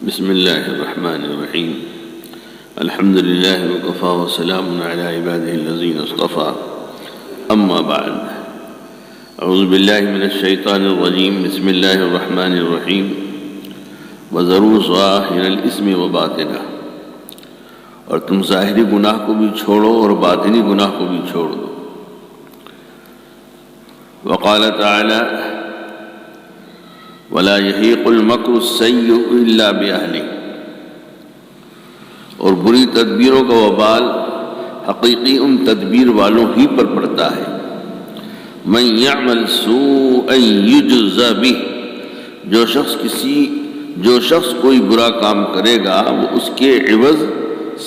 بسم الله الرحمن الرحيم. الحمد لله وكفى وسلام على عباده الذين اصطفى. أما بعد، أعوذ بالله من الشيطان الرجيم. بسم الله الرحمن الرحيم. وذروا ظاهر الاسم وباطنه، اور تم ظاہری گناہ کو بھی چھوڑو اور باطنی گناہ کو بھی چھوڑ دو. وقال تعالی: ولا يحيق المكر السيء الا باهله، اور بری تدبیروں کا وبال حقیقی ان تدبیر والوں ہی پر پڑتا ہے. من يعمل سوءا يجزى به، جو شخص کوئی برا کام کرے گا وہ اس کے عوض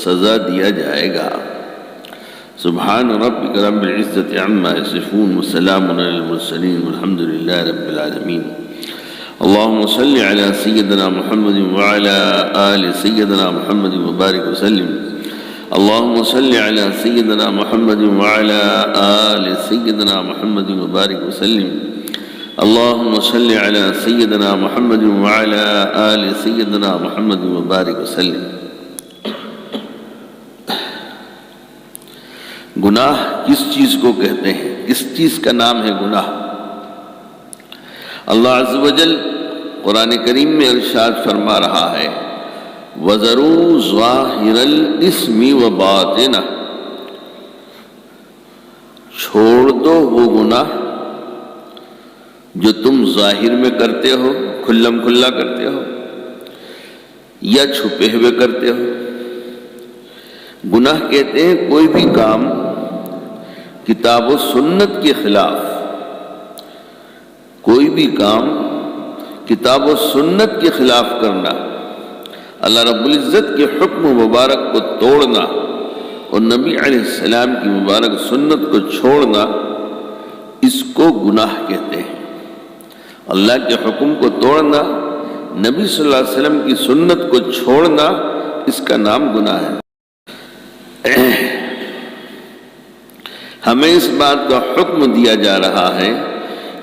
سزا دیا جائے گا. سبحان ربک رب العزة عما یصفون وسلام علی المرسلین والحمد للہ رب العالمین. اللهم صل على سيدنا محمد وعلى آل سيدنا محمد وبارك وسلم. اللهم صل على سيدنا محمد وعلى آل سيدنا محمد وبارك وسلم. اللهم صل على سيدنا محمد وعلى آل سيدنا محمد وبارك وسلم. گناہ کس چیز کو کہتے ہیں؟ کس چیز کا نام ہے گناہ؟ اللہ عز و جل قرآن کریم میں ارشاد فرما رہا ہے: وَذَرُوا ظَاهِرَ الْإِثْمِ وَبَاطِنَهُ، چھوڑ دو وہ گناہ جو تم ظاہر میں کرتے ہو، کھلم کھلا کرتے ہو، یا چھپے ہوئے کرتے ہو. گناہ کہتے ہیں کوئی بھی کام کتاب و سنت کے خلاف، کوئی بھی کام کتاب و سنت کے خلاف کرنا، اللہ رب العزت کے حکم مبارک کو توڑنا اور نبی علیہ السلام کی مبارک سنت کو چھوڑنا، اس کو گناہ کہتے ہیں. اللہ کے حکم کو توڑنا، نبی صلی اللہ علیہ وسلم کی سنت کو چھوڑنا، اس کا نام گناہ ہے. ہمیں اس بات کا حکم دیا جا رہا ہے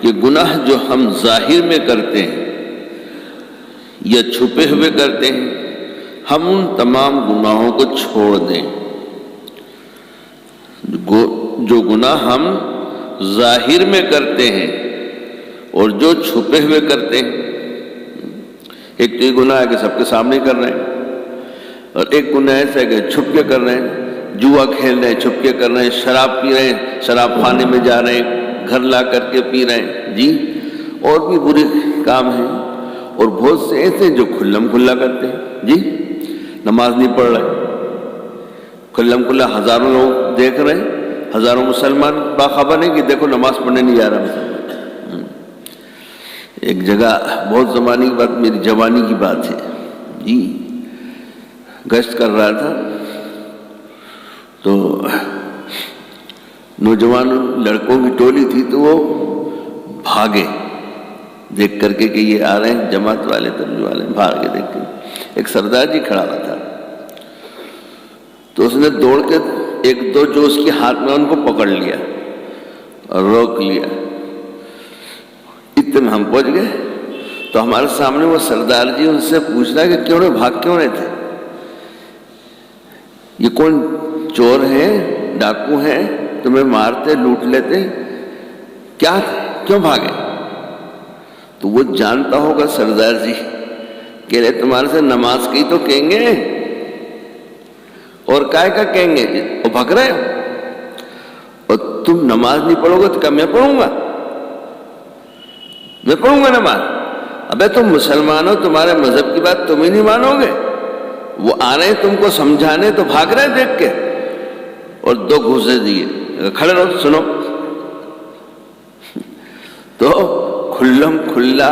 کہ گناہ جو ہم ظاہر میں کرتے ہیں یا چھپے ہوئے کرتے ہیں، ہم ان تمام گناہوں کو چھوڑ دیں. جو گناہ ہم ظاہر میں کرتے ہیں اور جو چھپے ہوئے کرتے ہیں، ایک تو یہ گناہ ہے کہ سب کے سامنے کر رہے ہیں، اور ایک گناہ ایسا ہے کہ چھپ کے کر رہے ہیں. جوا کھیل رہے ہیں، چھپ کے کر رہے ہیں. شراب پی رہے ہیں، شراب خانے میں جا رہے ہیں، گھر لا کر کے پی رہے ہیں جی. اور بھی برے کام ہیں، اور بہت سے ایسے جو کھلم کھلا کرتے ہیں جی. نماز نہیں پڑھ رہے، کھلم کھلا ہزاروں لوگ دیکھ رہے ہیں، ہزاروں مسلمان باخبر نہیں کہ دیکھو نماز پڑھنے نہیں جا رہا مسلمان. ایک جگہ بہت زمانے کی بات، میری جوانی کی بات ہے جی، گشت کر رہا تھا تو نوجوان لڑکوں کی ٹولی تھی، تو وہ بھاگے دیکھ کر کے کہ یہ آ رہے ہیں جماعت والے تبلیغ والے. بھاگے دیکھ کے ایک سردار جی کھڑا ہوا تھا، تو اس نے دوڑ کے ایک دو جو اس کے ہاتھ میں ان کو پکڑ لیا اور روک لیا. اتنے میں ہم پہنچ گئے تو ہمارے سامنے وہ سردار جی ان سے پوچھ رہا کہ کیوں بھاگ کیوں رہے تھے؟ یہ کون چور ہیں، ڈاکو ہیں، تمہیں مارتے لوٹ لیتے، کیا تھے، کیوں بھاگے؟ تو وہ جانتا ہوگا سردار جی کہہ رہے تمہارے سے نماز کی تو کہیں گے اور کائے کا کہیں گے، وہ بھاگ رہے ہو، اور تم نماز نہیں پڑھو گے تو کیا میں پڑھوں گا؟ میں پڑھوں گا نماز؟ ابے تم مسلمان ہو، تمہارے مذہب کی بات تم ہی نہیں مانو گے. وہ آ رہے ہیں تم کو سمجھانے تو بھاگ رہے دیکھ کے، اور دو گھوسے دیے، کھڑے رہو سنو. تو کھلم کھلا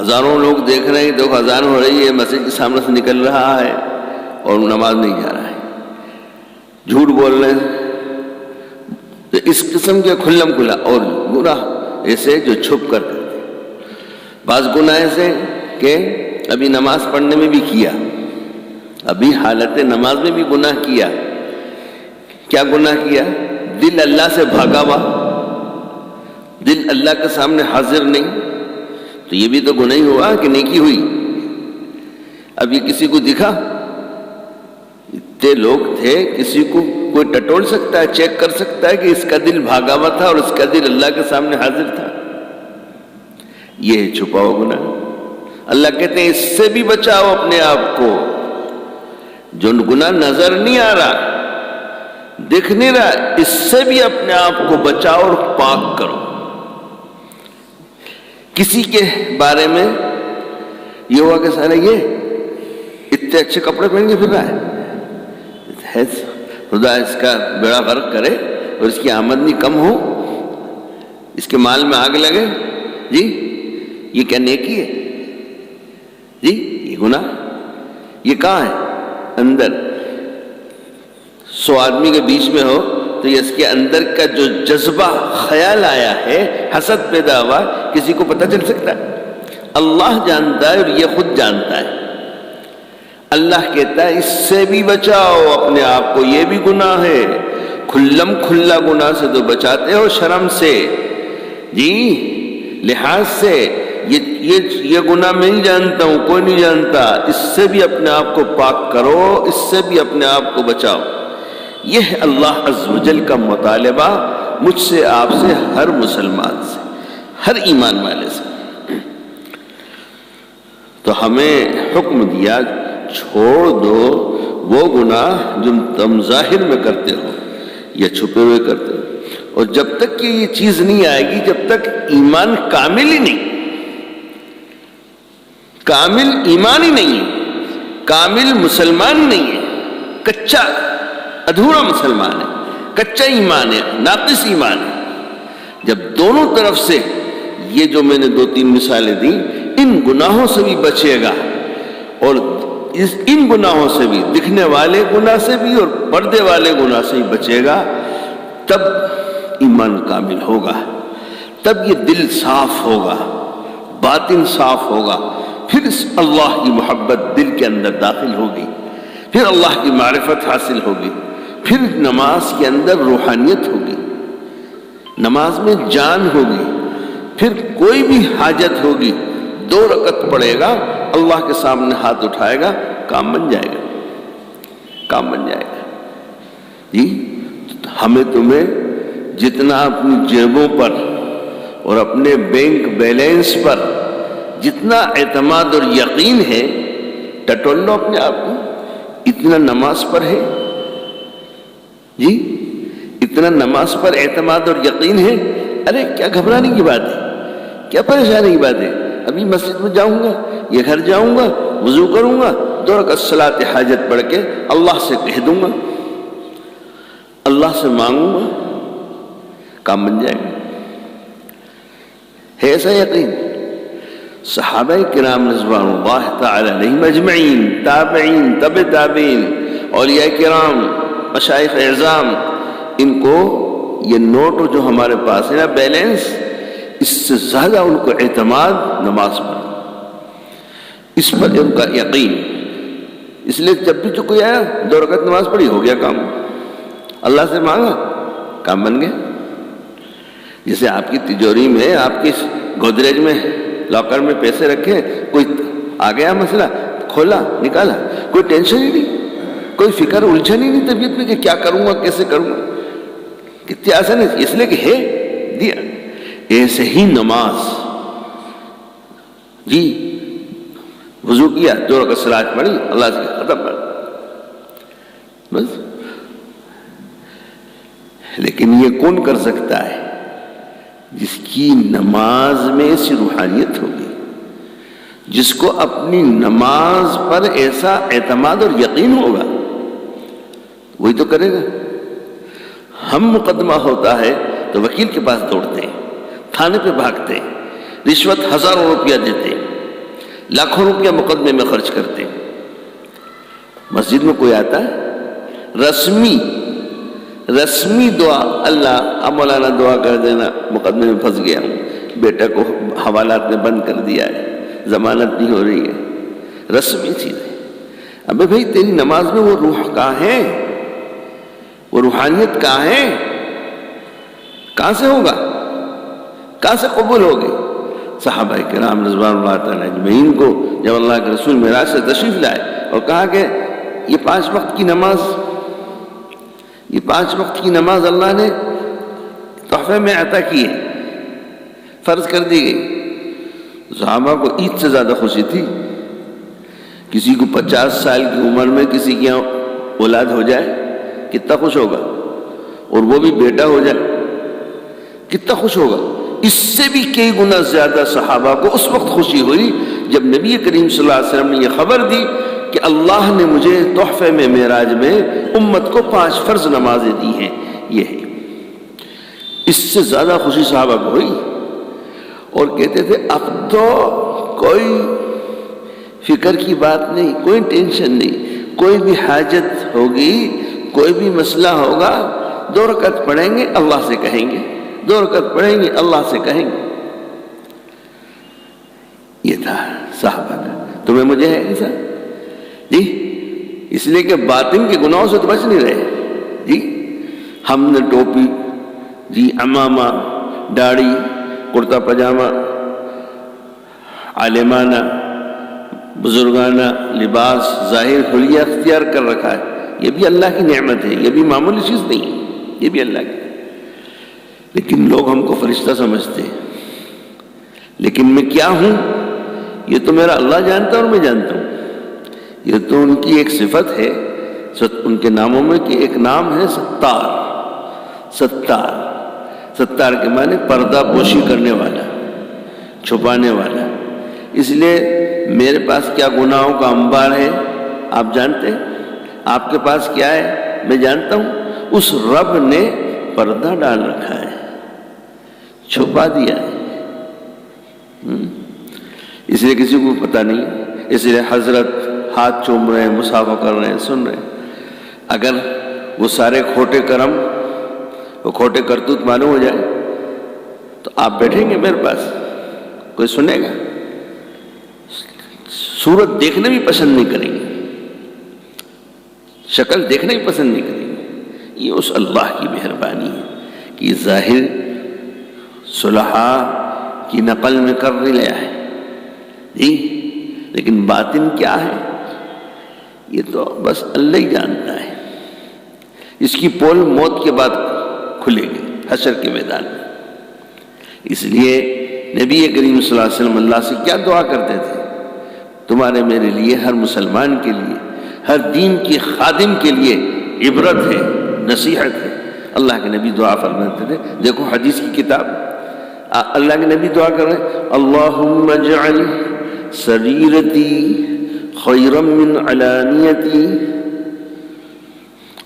ہزاروں لوگ دیکھ رہے ہیں، دیکھو اذان ہو رہی ہے، مسجد کے سامنے سے نکل رہا ہے اور نماز نہیں جا رہا ہے، جھوٹ بول رہے ہیں. تو اس قسم کے کھلم کھلا. اور گناہ ایسے جو چھپ کر کرتے، بعض گناہ ایسے کہ ابھی نماز پڑھنے میں بھی کیا، ابھی حالت نماز میں بھی گناہ کیا. کیا گناہ کیا؟ دل اللہ سے بھاگا ہوا، دل اللہ کے سامنے حاضر نہیں، تو یہ بھی تو گناہ ہی ہوا کہ نیکی ہوئی. اب یہ کسی کو دکھا؟ اتنے لوگ تھے، کسی کو کوئی ٹٹول سکتا ہے، چیک کر سکتا ہے کہ اس کا دل بھاگا ہوا تھا اور اس کا دل اللہ کے سامنے حاضر تھا؟ یہ ہے چھپا ہوا گناہ۔ اللہ کہتے ہیں اس سے بھی بچاؤ اپنے آپ کو۔ جو گناہ نظر نہیں آ رہا، دکھ نہیں رہا، اس سے بھی اپنے آپ کو بچاؤ اور پاک کرو۔ کسی کے بارے میں یہ ہوا کہ سارے یہ اتنے اچھے کپڑے پہن کے پھر رہا ہے، خدا اس کا بیڑا غرق کرے اور اس کی آمدنی کم ہو، اس کے مال میں آگ لگے، جی یہ کیا نیکی ہے؟ جی یہ گناہ، یہ کہاں ہے؟ اندر۔ 100 آدمی کے بیچ میں ہو تو یہ اس کے اندر کا جو جذبہ خیال آیا ہے، حسد پیدا ہوا، کسی کو پتہ چل سکتا ہے؟ اللہ جانتا ہے اور یہ خود جانتا ہے۔ اللہ کہتا ہے اس سے بھی بچاؤ اپنے آپ کو، یہ بھی گناہ ہے۔ کھلم کھلا گناہ سے تو بچاتے ہو شرم سے، جی لحاظ سے، یہ گناہ میں نہیں جانتا ہوں، کوئی نہیں جانتا، اس سے بھی اپنے آپ کو پاک کرو، اس سے بھی اپنے آپ کو بچاؤ۔ یہ ہے اللہ عز و جل کا مطالبہ مجھ سے، آپ سے، ہر مسلمان سے، ہر ایمان والے سے۔ تو ہمیں حکم دیا چھوڑ دو وہ گناہ جو تم ظاہر میں کرتے ہو یا چھپے ہوئے کرتے ہو، اور جب تک کہ یہ چیز نہیں آئے گی، جب تک ایمان کامل ہی نہیں، کامل ایمان ہی نہیں ہے، کامل مسلمان نہیں ہے، کچا ادھورا مسلمان ہے، کچا ایمان ہے، ناقص ایمان ہے۔ جب دونوں طرف سے یہ جو میں نے 2-3 مثالیں دیں، ان گناہوں سے بھی بچے گا، اور ان گناہوں سے بھی، دکھنے والے گناہ سے بھی اور پردے والے گناہ سے بھی بچے گا، تب ایمان کامل ہوگا، تب یہ دل صاف ہوگا، باطن صاف ہوگا، پھر اللہ کی محبت دل کے اندر داخل ہوگی، پھر اللہ کی معرفت حاصل ہوگی، پھر نماز کے اندر روحانیت ہوگی، نماز میں جان ہوگی، پھر کوئی بھی حاجت ہوگی 2 رکعت پڑھے گا، اللہ کے سامنے ہاتھ اٹھائے گا، کام بن جائے گا، کام بن جائے گا۔ جی ہمیں تمہیں جتنا اپنی جیبوں پر اور اپنے بینک بیلنس پر جتنا اعتماد اور یقین ہے، ٹٹول لو اپنے آپ کو۔ اتنا نماز پر ہے، جی اتنا نماز پر اعتماد اور یقین ہے، ارے کیا گھبرانے کی بات ہے، کیا پریشانی کی بات ہے؟ ابھی مسجد میں جاؤں گا، یہ گھر جاؤں گا، وضو کروں گا، 2 رکعت صلاۃ حاجت پڑھ کے اللہ سے کہہ دوں گا، اللہ سے مانگوں گا، کام بن جائے گا۔ ہے ایسا یقین؟ صحابہ کرام رضوان اللہ تعالی علیہم اجمعین، تابعین، تبع تابعین، اولیاء کرام، مشائخ اعظام، ان کو یہ نوٹ جو ہمارے پاس ہے نا، بیلنس، اس سے زیادہ ان کو اعتماد نماز پر، اس پر ان کا یقین۔ اس لیے جب بھی جو کوئی آیا 2 رکعت نماز پڑھی، ہو گیا کام، اللہ سے مانگا، کام بن گیا۔ جیسے آپ کی تجوری میں، آپ کی گودریج میں، لاکر میں پیسے رکھے، کوئی آ گیا مسئلہ، کھولا نکالا، کوئی ٹینشن ہی نہیں، کوئی فکر الجھن ہی نہیں طبیعت میں کہ کیا کروں گا، کیسے کروں گا، کتنی آسان ہے، اس لیے کہ ہے دیا۔ ایسے ہی نماز، جی وضو کیا، 2 رکعت صلاۃ پڑھی، اللہ سے ختم کر، بس۔ لیکن یہ کون کر سکتا ہے؟ جس کی نماز میں ایسی روحانیت ہوگی، جس کو اپنی نماز پر ایسا اعتماد اور یقین ہوگا، وہی تو کرے گا۔ ہم مقدمہ ہوتا ہے تو وکیل کے پاس دوڑتے ہیں، تھانے پہ بھاگتے ہیں، رشوت 1000 روپیہ دیتے ہیں، لاکھوں روپیہ مقدمے میں خرچ کرتے ہیں۔ مسجد میں کوئی آتا ہے، رسمی دعا، اللہ مولانا دعا کر دینا، مقدمے میں پھنس گیا ہوں، بیٹا کو حوالات میں بند کر دیا ہے، ضمانت نہیں ہو رہی ہے، رسمی چیز ہے۔ ابے بھائی تیری نماز میں وہ روح کہاں ہے، وہ روحانیت کہاں ہے؟ کہاں سے ہوگا، کہاں سے قبول ہوگی؟ صحابہ کرام رضوان اللہ تعالیٰ اجمعین کو جب اللہ کے رسول معراج سے تشریف لائے اور کہا کہ یہ 5 وقت کی نماز اللہ نے تحفے میں عطا کی ہے، فرض کر دی گئی. صحابہ کو عید سے زیادہ خوشی تھی. کسی کو 50 سال کی عمر میں کسی کی اولاد ہو جائے کتنا خوش ہوگا، اور وہ بھی بیٹا ہو جائے کتنا خوش ہوگا. اس سے بھی کئی گنا زیادہ صحابہ کو اس وقت خوشی ہوئی جب نبی کریم صلی اللہ علیہ وسلم نے یہ خبر دی کہ اللہ نے مجھے تحفے میں معراج میں امت کو 5 فرض نمازیں دی ہیں. یہ ہے، اس سے زیادہ خوشی صحابہ کو ہوئی، اور کہتے تھے اب تو کوئی فکر کی بات نہیں، کوئی ٹینشن نہیں، کوئی بھی حاجت ہوگی، کوئی بھی مسئلہ ہوگا 2 رکعت پڑھیں گے اللہ سے کہیں گے، 2 رکعت پڑھیں گے اللہ سے کہیں گے. یہ تھا صحابہ کا. تمہیں مجھے ہے ایسا جی، اس لیے کہ باطن کے گناہوں سے تو بچ نہیں رہے جی. ہم نے ٹوپی جی، عمامہ، داڑھی، کرتا پاجامہ، عالمانہ بزرگانہ لباس، ظاہر حلیہ اختیار کر رکھا ہے. یہ بھی اللہ کی نعمت ہے، یہ بھی معمولی چیز نہیں ہے، یہ بھی اللہ کی. لیکن لوگ ہم کو فرشتہ سمجھتے ہیں، لیکن میں کیا ہوں یہ تو میرا اللہ جانتا ہے اور میں جانتا ہوں. یہ تو ان کی ایک صفت ہے، ان کے ناموں میں کہ ایک نام ہے ستار. ستار کے معنی پردہ پوشی کرنے والا، چھپانے والا. اس لیے میرے پاس کیا گناہوں کا انبار ہے آپ جانتے ہیں، آپ کے پاس کیا ہے میں جانتا ہوں. اس رب نے پردہ ڈال رکھا ہے، چھپا دیا ہے. اس لیے کسی کو پتہ نہیں. اس لیے حضرت ہاتھ چوم رہے ہیں، مصافحہ کر رہے ہیں، سن رہے ہیں. اگر وہ سارے کھوٹے کرم، وہ کھوٹے کرتوت معلوم ہو جائے تو آپ بیٹھیں گے میرے پاس، کوئی سنے گا؟ صورت دیکھنے بھی پسند نہیں کریں گے، شکل دیکھنے بھی پسند نہیں کریں گے. یہ اس اللہ کی مہربانی ہے کہ ظاہر صلحاء کی نقل میں کر لیا ہے جی، لیکن باطن کیا ہے یہ تو بس اللہ ہی جانتا ہے. اس کی پول موت کے بعد کھلے گی حشر کے میدان میں. اس لیے نبی کریم صلی اللہ علیہ وسلم اللہ سے کیا دعا کرتے تھے؟ تمہارے میرے لیے، ہر مسلمان کے لیے، ہر دین کی خادم کے لیے عبرت ہے، نصیحت ہے. اللہ کے نبی دعا فرماتے تھے. دیکھو حدیث کی کتاب، اللہ کے نبی دعا کر رہے ہیں اللہم اجعل سریرتی خیرا من علانیتی،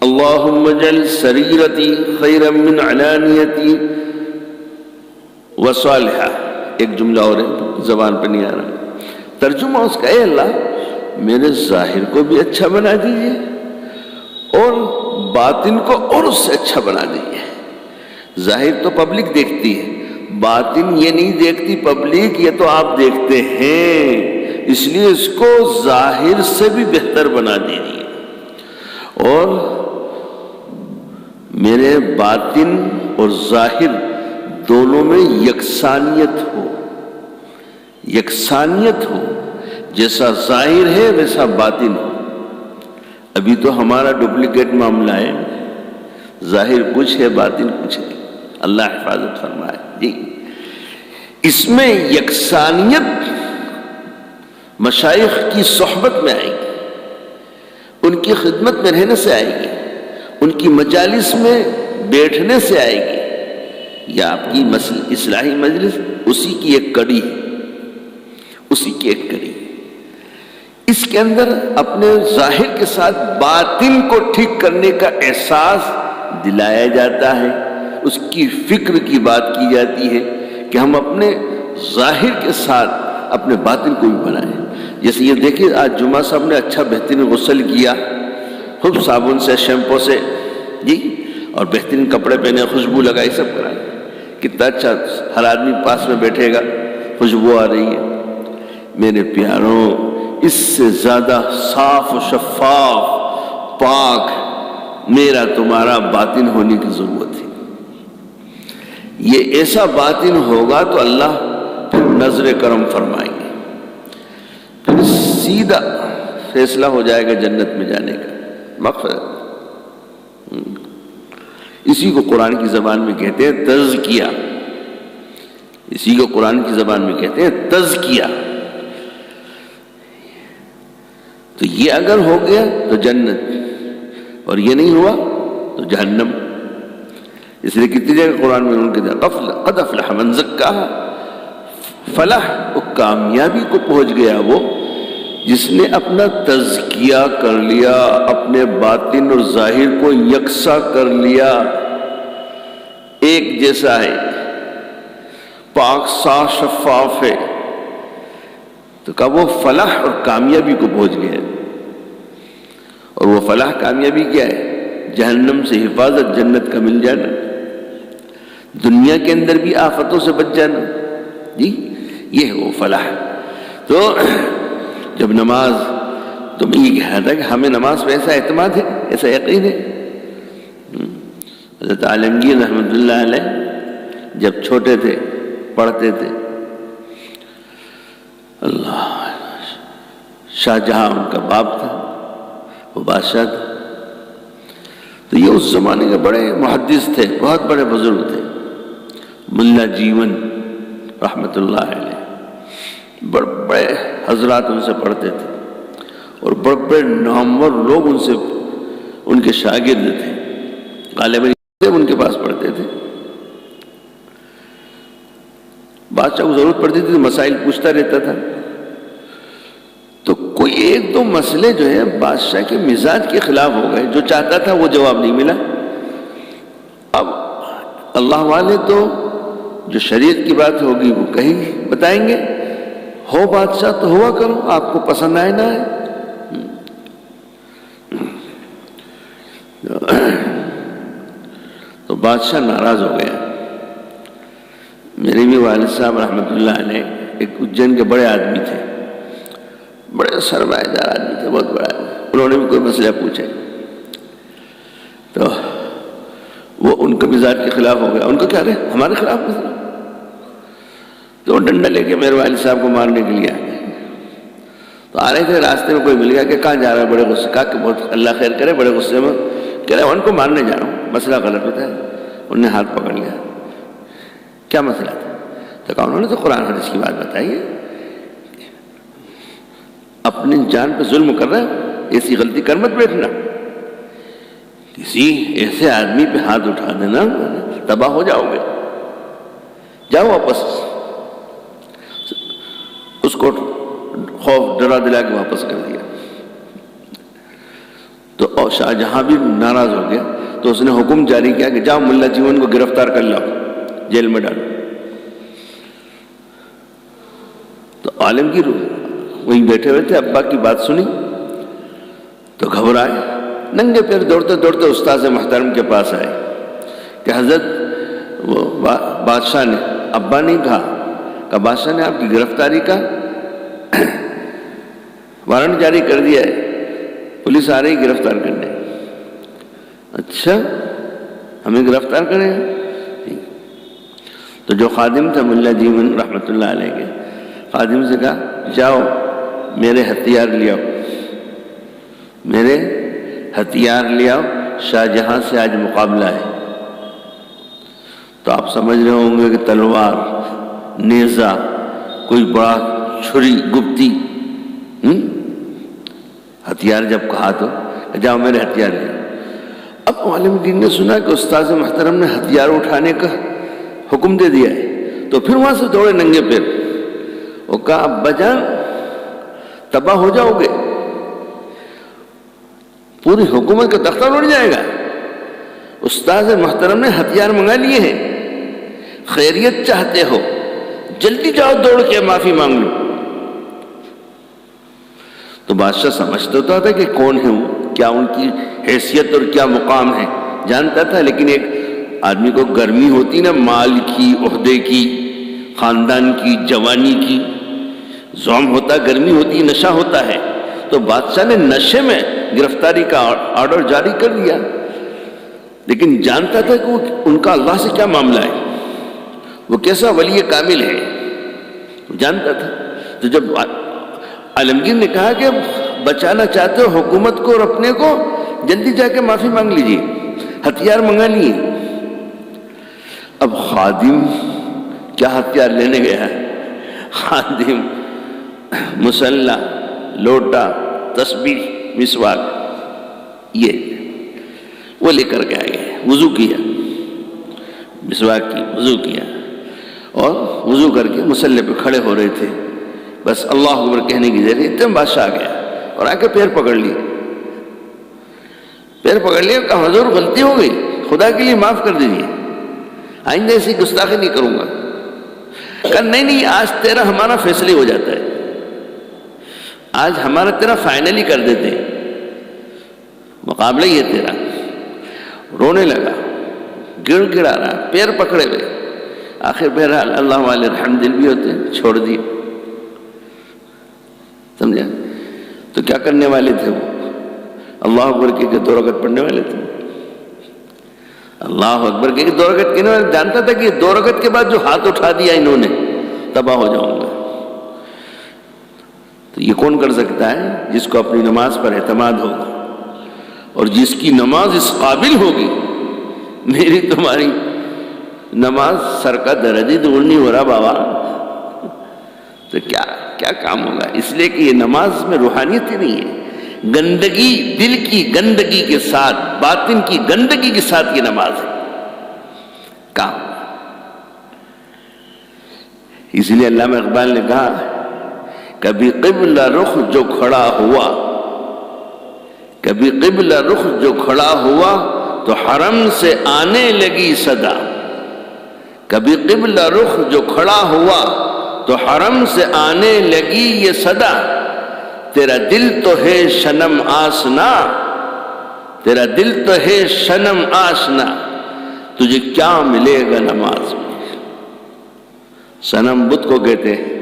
اللہم اجعل سریرتی خیرا من علانیتی وصالحہ. ایک جملہ اور ہے زبان پہ نہیں آ رہا، ترجمہ اس کا، اے اللہ میرے ظاہر کو بھی اچھا بنا دیجئے اور باطن کو اور اس سے اچھا بنا دیجئے. ظاہر تو پبلک دیکھتی ہے، باطن یہ نہیں دیکھتی پبلک، یہ تو آپ دیکھتے ہیں. اس لیے اس کو ظاہر سے بھی بہتر بنا دیجئے اور میرے باطن اور ظاہر دونوں میں یکسانیت ہو. جیسا ظاہر ہے ویسا باطن ہو. ابھی تو ہمارا ڈپلیکیٹ معاملہ ہے، ظاہر کچھ ہے باطن کچھ ہے. اللہ حفاظت فرمائے جی. اس میں یکسانیت مشائخ کی صحبت میں آئے گی، ان کی خدمت میں رہنے سے آئے گی، ان کی مجالس میں بیٹھنے سے آئے گی. یا آپ کی اصلاحی مجلس اسی کی ایک کڑی ہے، اسی کی ایک کڑی. اس کے اندر اپنے ظاہر کے ساتھ باطن کو ٹھیک کرنے کا احساس دلایا جاتا ہے. اس کی فکر کی بات کی جاتی ہے کہ ہم اپنے ظاہر کے ساتھ اپنے باطن کو بھی بنائیں. جیسے یہ دیکھیے آج جمعہ صاحب نے اچھا بہترین غسل کیا، خوب صابن سے، شیمپو سے جی، اور بہترین کپڑے پہنے، خوشبو لگائی، سب کرائے. کتنا اچھا، ہر آدمی پاس میں بیٹھے گا، خوشبو آ رہی ہے. میرے پیاروں، اس سے زیادہ صاف و شفاف پاک میرا تمہارا باطن ہونے کی ضرورت ہے. یہ ایسا باطن ہوگا تو اللہ نظر کرم فرمائیں گے، پھر سیدھا فیصلہ ہو جائے گا جنت میں جانے کا، مغفرت۔ اسی کو قرآن کی زبان میں کہتے ہیں تزکیہ، اسی کو قرآن کی زبان میں کہتے ہیں تزکیہ۔ تو یہ اگر ہو گیا تو جنت، اور یہ نہیں ہوا تو جہنم۔ اس لیے کتنی جگہ قرآن میں ان کے قد افلح من زکاہا، فلاح و کامیابی کو پہنچ گیا وہ جس نے اپنا تزکیہ کر لیا، اپنے باطن اور ظاہر کو یکساں کر لیا، ایک جیسا ہے، پاک صاف شفاف ہے، تو کہا وہ فلاح اور کامیابی کو پہنچ گیا۔ اور وہ فلاح کامیابی کیا ہے؟ جہنم سے حفاظت، جنت کا مل جانا، دنیا کے اندر بھی آفتوں سے بچ جانا، جی یہ ہے وہ فلاح۔ تو جب نماز، تو میں یہ کہہ رہا تھا کہ ہمیں نماز پہ ایسا اعتماد ہے، ایسا یقین ہے۔ حضرت عالمگیر رحمۃ اللہ علیہ جب چھوٹے تھے پڑھتے تھے، اللہ، شاہ جہاں ان کا باپ تھا، وہ بادشاہ تھا، تو یہ اس زمانے کے بڑے محدث تھے، بہت بڑے بزرگ تھے، ملا جیون رحمۃ اللہ علیہ، بڑے بڑے حضرات ان سے پڑھتے تھے، اور بڑے بڑے نامور لوگ ان سے، ان کے شاگرد تھے، غالباً ان کے پاس پڑھتے تھے۔ بادشاہ کو ضرورت پڑتی تھی تو مسائل پوچھتا رہتا تھا، تو کوئی ایک دو مسئلے جو ہے بادشاہ کے مزاج کے خلاف ہو گئے، جو چاہتا تھا وہ جواب نہیں ملا۔ اب اللہ والے تو جو شریعت کی بات ہوگی وہ کہیں بتائیں گے، ہو بادشاہ تو ہوا کرو، آپ کو پسند آئے نہ آئے۔ تو بادشاہ ناراض ہو گیا۔ میرے بھی والد صاحب رحمۃ اللہ علیہ ایک اجین کے بڑے آدمی تھے، بڑے سرمایہ دار آدمی تھے، بہت بڑا آدمی۔ انہوں نے بھی کوئی مسئلہ پوچھے تو وہ ان کے مزاج کے خلاف ہو گیا۔ ان کو کیا رہے ہمارے خلاف مسئلہ، تو وہ ڈنڈا لے کے میرے والد صاحب کو مارنے کے لیے آ گئے۔ تو آ رہے تھے، راستے میں کوئی مل گیا کہ کہاں جا رہا ہے، بڑے غصے، کہا کہ بہت اللہ خیر کرے، بڑے غصے میں کہہ رہے ان کو مارنے جا رہا ہوں، مسئلہ غلط ہوتا ہے۔ انہوں نے ہاتھ پکڑ لیا، کیا مسئلہ تھا؟ تو کہا انہوں نے تو قرآن حدیث کی بات بتائی ہے، اپنی جان پہ ظلم کر رہا ہے، ایسی غلطی کر مت بیٹھنا، کسی ایسے آدمی پہ ہاتھ اٹھا دینا تباہ ہو جاؤ گے، جاؤ واپس۔ اس کو خوف ڈرا دلا کے واپس کر دیا۔ تو شاہ جہاں بھی ناراض ہو گیا، تو اس نے حکم جاری کیا کہ جاؤ ملا جیون کو گرفتار کر لاؤ، جیل میں ڈالو۔ تو عالمگیر وہیں بیٹھے ہوئے تھے، ابا کی بات سنی تو گھبرائے، ننگے پیر دوڑتے دوڑتے استاذ محترم کے پاس آئے کہ حضرت وہ بادشاہ نے، ابا نہیں کہا بادشاہ نے آپ کی گرفتاری کا وارنٹ جاری کر دیا ہے، پولیس آ رہی گرفتار کرنے۔ اچھا ہمیں گرفتار کرے گا؟ تو جو خادم تھا ملا جیون رحمۃ اللہ علیہ کے، خادم سے کہا جاؤ میرے ہتھیار لے آؤ، میرے ہتھیار لے آؤ، شاہ جہاں سے آج مقابلہ ہے۔ تو آپ سمجھ رہے ہوں گے کہ تلوار، نیزہ، کوئی بڑا چھری، گپتی، ہتھیار جب کہا تو جاؤ میرے ہتھیار لے۔ اب عالمگیر نے سنا کہ استاذ محترم نے ہتھیار اٹھانے کا حکم دے دیا ہے، تو پھر وہاں سے دوڑے ننگے پیر۔ وہ کہا ابا جان تباہ ہو جاؤ گے، پوری حکومت کا تختہ اڑ جائے گا، استاذ محترم نے ہتھیار منگا لیے ہیں، خیریت چاہتے ہو جلدی جاؤ دوڑ کے معافی مانگ لو۔ تو بادشاہ سمجھتا تھا کہ کون ہے وہ، کیا ان کی حیثیت اور کیا مقام ہے، جانتا تھا، لیکن ایک آدمی کو گرمی ہوتی نا، مال کی، عہدے کی، خاندان کی، جوانی کی، زوم ہوتا، گرمی ہوتی، نشہ ہوتا ہے، تو بادشاہ نے نشے میں گرفتاری کا آرڈر جاری کر دیا، لیکن جانتا تھا کہ ان کا اللہ سے کیا معاملہ ہے، وہ کیسا ولی کامل ہے۔ جانتا تھا. تو جب عالمگیر نے کہا کہ بچانا چاہتے ہو حکومت کو اور اپنے کو، جلدی جا کے معافی مانگ لیجیے، ہتھیار منگا لیے. اب خادم کیا ہتھیار لینے گیا ہے؟ خادم مسلح، لوٹا، تسبیح، مسواک، یہ وہ لے کر کے آئے گئے. وضو کیا، مسواک کی، وضو کیا، اور وضو کر کے مسلح پہ کھڑے ہو رہے تھے. بس اللہ اکبر کہنے کی ذریعے اتنے بادشاہ آ گیا اور آ کے پیر پکڑ لیے. پیر پکڑ لیا، کہا حضور غلطی ہو گئی، خدا کے لیے معاف کر دیجیے، آئندہ ایسی گستاخی نہیں کروں گا. کہا نہیں، آج تیرا ہمارا فیصلہ ہو جاتا ہے، آج ہمارا تیرا فائنلی کر دیتے ہیں، مقابلہ یہ تیرا. رونے لگا، گڑ گڑا رہا، پیر پکڑے ہوئے. آخر بہرحال اللہ والے رحم دل بھی ہوتے ہیں، چھوڑ دیے. سمجھا؟ تو کیا کرنے والے تھے وہ؟ اللہ اکبر کے 2 رکعت پڑھنے والے تھے. اللہ اکبر کے 2 رکعت کہنے والے، جانتا تھا کہ 2 رکعت کے بعد جو ہاتھ اٹھا دیا انہوں نے، تباہ ہو جاؤں گا. تو یہ کون کر سکتا ہے؟ جس کو اپنی نماز پر اعتماد ہوگا اور جس کی نماز اس قابل ہوگی. میری تمہاری نماز سر کا درد ہی دور نہیں ہو رہا بابا، تو کیا کام ہوگا؟ اس لیے کہ یہ نماز میں روحانیت ہی نہیں ہے. گندگی، دل کی گندگی کے ساتھ، باطن کی گندگی کے ساتھ یہ نماز ہے. کام. اس لیے علامہ اقبال نے کہا، کبھی قبلہ رخ جو کھڑا ہوا، کبھی قبلہ رخ جو کھڑا ہوا تو حرم سے آنے لگی صدا. کبھی قبلہ رخ جو کھڑا ہوا تو حرم سے آنے لگی یہ صدا. تیرا دل تو ہے شنم آشنا، تیرا دل تو ہے شنم آشنا، تجھے کیا ملے گا نماز میں. صنم بت کو کہتے ہیں.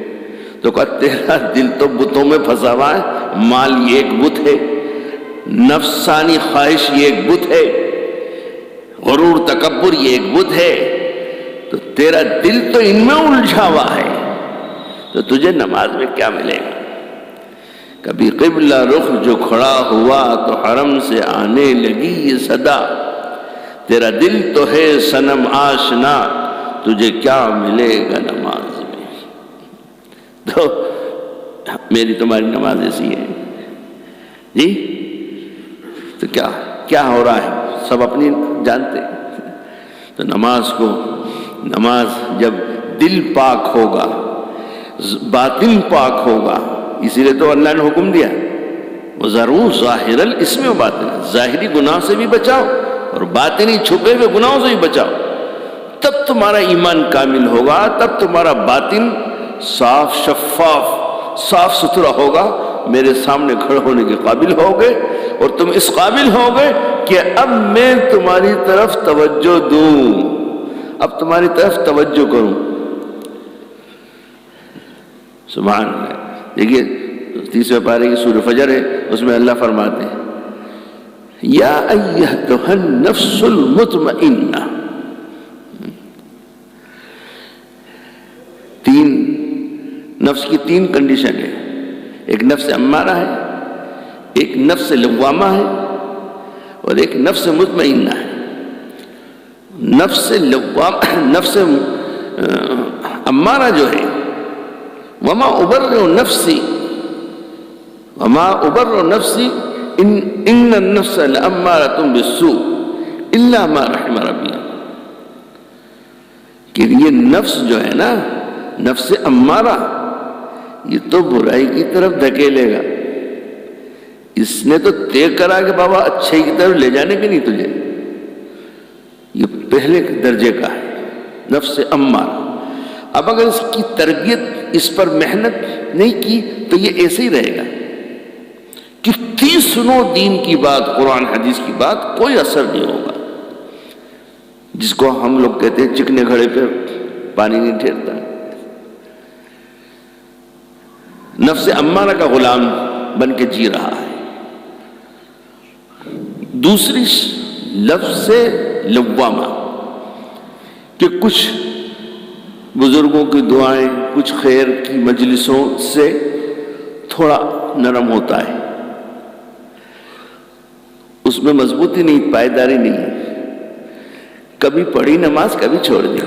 تو کہا تیرا دل تو بتوں میں پھنسا ہوا ہے. مال یہ ایک بت ہے، نفسانی خواہش یہ ایک بت ہے، غرور تکبر یہ ایک بت ہے. تو تیرا دل تو ان میں الجھا ہوا ہے، تو تجھے نماز میں کیا ملے گا؟ کبھی قبلہ رخ جو کھڑا ہوا تو حرم سے آنے لگی یہ صدا. تیرا دل تو ہے صنم آشنا، تجھے کیا ملے گا نماز میں. تو میری تمہاری نماز ایسی ہے جی. تو کیا ہو رہا ہے سب اپنی جانتے. تو نماز جب دل پاک ہوگا، باطن پاک ہوگا، اسی لیے تو اللہ نے حکم دیا وہ ضرور ظاہر الاسم و باطن، ظاہری گناہ سے بھی بچاؤ اور باطنی چھپے ہوئے گناہوں سے بھی بچاؤ. تب تمہارا ایمان کامل ہوگا، تب تمہارا باطن صاف شفاف صاف ستھرا ہوگا، میرے سامنے کھڑے ہونے کے قابل ہوگے اور تم اس قابل ہوگے کہ اب میں تمہاری طرف توجہ دوں، اب تمہاری طرف توجہ کروں. سبحان اللہ. دیکھیے 30ویں پارے کی سورہ فجر ہے، اس میں اللہ فرماتے ہیں یا ایھا النفس المطمئنہ. 3 نفس کی 3 کنڈیشن ہے. ایک نفس امارہ ہے، ایک نفس لوامہ ہے، اور ایک نفس مطمئنہ ہے. نفس امارہ جو ہے، وما ابرئ نفسی ان النفس لامارۃ بالسوء الا ما رحم ربی. کہ یہ نفس جو ہے نا، نفس امارہ، یہ تو برائی کی طرف دھکیلے گا. اس نے تو طے کرا کہ بابا اچھے کی طرف لے جانے کے نہیں تجھے. یہ پہلے درجے کا ہے نفس امارہ. اب اگر اس کی تربیت، اس پر محنت نہیں کی تو یہ ایسے ہی رہے گا. کتنی سنو دین کی بات، قرآن حدیث کی بات، کوئی اثر نہیں ہوگا. جس کو ہم لوگ کہتے ہیں چکنے گھڑے پہ پانی نہیں ٹھہرتا. نفس امارہ کا غلام بن کے جی رہا ہے. دوسری لفظ لوامہ، کہ کچھ بزرگوں کی دعائیں، کچھ خیر کی مجلسوں سے تھوڑا نرم ہوتا ہے، اس میں مضبوطی نہیں، پائیداری نہیں ہے. کبھی پڑھی نماز، کبھی چھوڑ دی،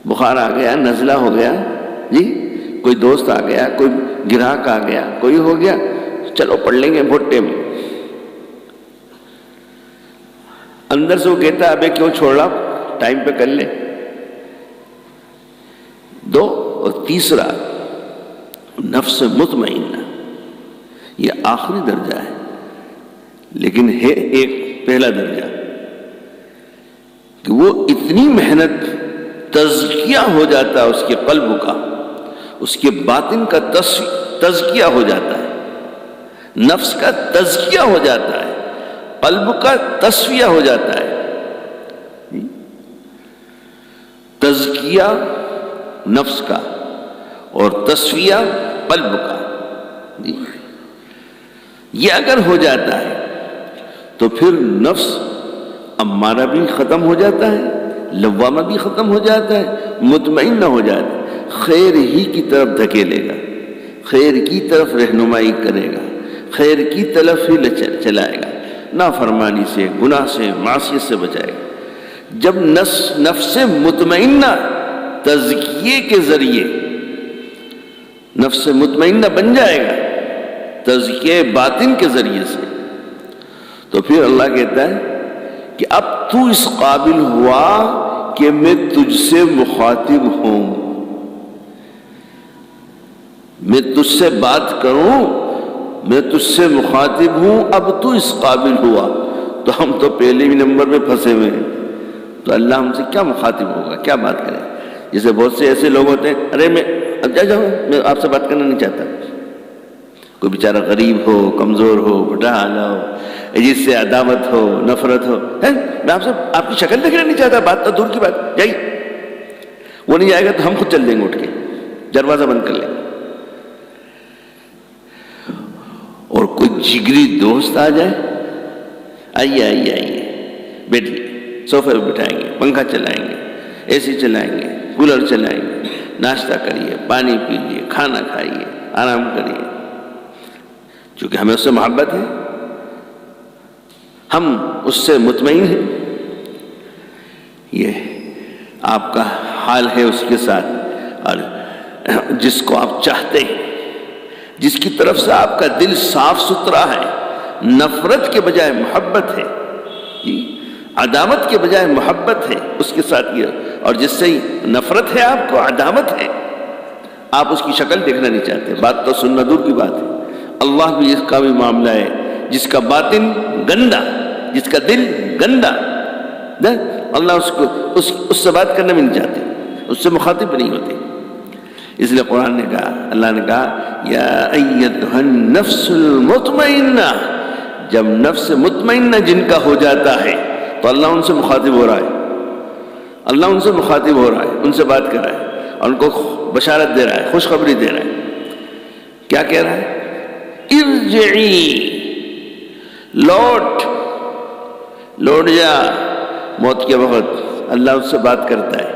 بخار آ گیا، نزلہ ہو گیا جی، کوئی دوست آ گیا، کوئی گراہک آ گیا، کوئی ہو گیا، چلو پڑھ لیں گے بھٹے میں. اندر سے وہ کہتا ہے ابے کیوں چھوڑا، ٹائم پہ کر لے. دو. اور تیسرا نفس مطمئنہ، یہ آخری درجہ ہے لیکن ہے ایک پہلا درجہ کہ وہ اتنی محنت، تزکیہ ہو جاتا ہے اس کے قلب کا، اس کے باطن کا تزکیہ ہو جاتا ہے، نفس کا تزکیہ ہو جاتا ہے، قلب کا تصفیہ ہو جاتا ہے. تزکیہ نفس کا اور تصفیہ قلب کا، یہ اگر ہو جاتا ہے تو پھر نفس امارہ بھی ختم ہو جاتا ہے، لوامہ بھی ختم ہو جاتا ہے، مطمئنہ ہو جاتا ہے، خیر ہی کی طرف دھکیلے گا، خیر کی طرف رہنمائی کرے گا، خیر کی طرف ہی چلائے گا، نافرمانی سے، گناہ سے، معصیت سے بچائے گا. جب نفس مطمئنہ تزکیے کے ذریعے نفس مطمئنہ بن جائے گا، تزکیے باطن کے ذریعے سے، تو پھر اللہ کہتا ہے کہ اب تو اس قابل ہوا کہ میں تجھ سے مخاطب ہوں، میں تجھ سے بات کروں، میں تجھ سے مخاطب ہوں، اب تو اس قابل ہوا. تو ہم تو پہلے ہی نمبر میں پھنسے ہوئے ہیں، تو اللہ ہم سے کیا مخاطب ہوگا، کیا بات کرے. جیسے بہت سے ایسے لوگ ہوتے ہیں، ارے میں اب جاؤ، میں آپ سے بات کرنا نہیں چاہتا. کوئی بیچارہ غریب ہو، کمزور ہو، بڑھا حالا ہو، جس سے عداوت ہو، نفرت ہو، میں آپ سے آپ کی شکل دیکھنا نہیں چاہتا، بات تو دور کی بات، جائیے. وہ نہیں جائے گا تو ہم خود چل دیں گے، اٹھ کے دروازہ بند کر لیں گے. اور کوئی جگری دوست آ جائے، آئیے آئیے آئیے، بیٹھیے، صوفے پہ بٹھائیں گے، پنکھا چلائیں گے، اے سی چلائیں گے، کولر چلائیں گے، ناشتہ کریے، پانی پیجیے، کھانا کھائیے، آرام کریے. چونکہ ہمیں اس سے محبت ہے، ہم اس سے مطمئن ہیں. یہ آپ کا حال ہے اس کے ساتھ، اور جس کو آپ چاہتے ہیں، جس کی طرف سے آپ کا دل صاف ستھرا ہے، نفرت کے بجائے محبت ہے، عداوت کے بجائے محبت ہے، اس کے ساتھ یہ. اور جس سے نفرت ہے، آپ کو عداوت ہے، آپ اس کی شکل دیکھنا نہیں چاہتے، بات تو سننا دور کی بات ہے. اللہ بھی اس کا بھی معاملہ ہے، جس کا باطن گندا، جس کا دل گندا، اللہ اس کو اس سے بات کرنا بھی نہیں چاہتے، اس سے مخاطب نہیں ہوتے. اس لیے قرآن نے کہا، اللہ نے کہا یا ایتھا النفس المطمئنہ. جب نفس مطمئنہ جن کا ہو جاتا ہے تو اللہ ان سے مخاطب ہو رہا ہے، اللہ ان سے مخاطب ہو رہا ہے، ان سے بات کر رہا ہے، اور ان کو بشارت دے رہا ہے، خوشخبری دے رہا ہے. کیا کہہ رہا ہے؟ ارجعی، لوٹ جا. موت کے وقت اللہ اس سے بات کرتا ہے،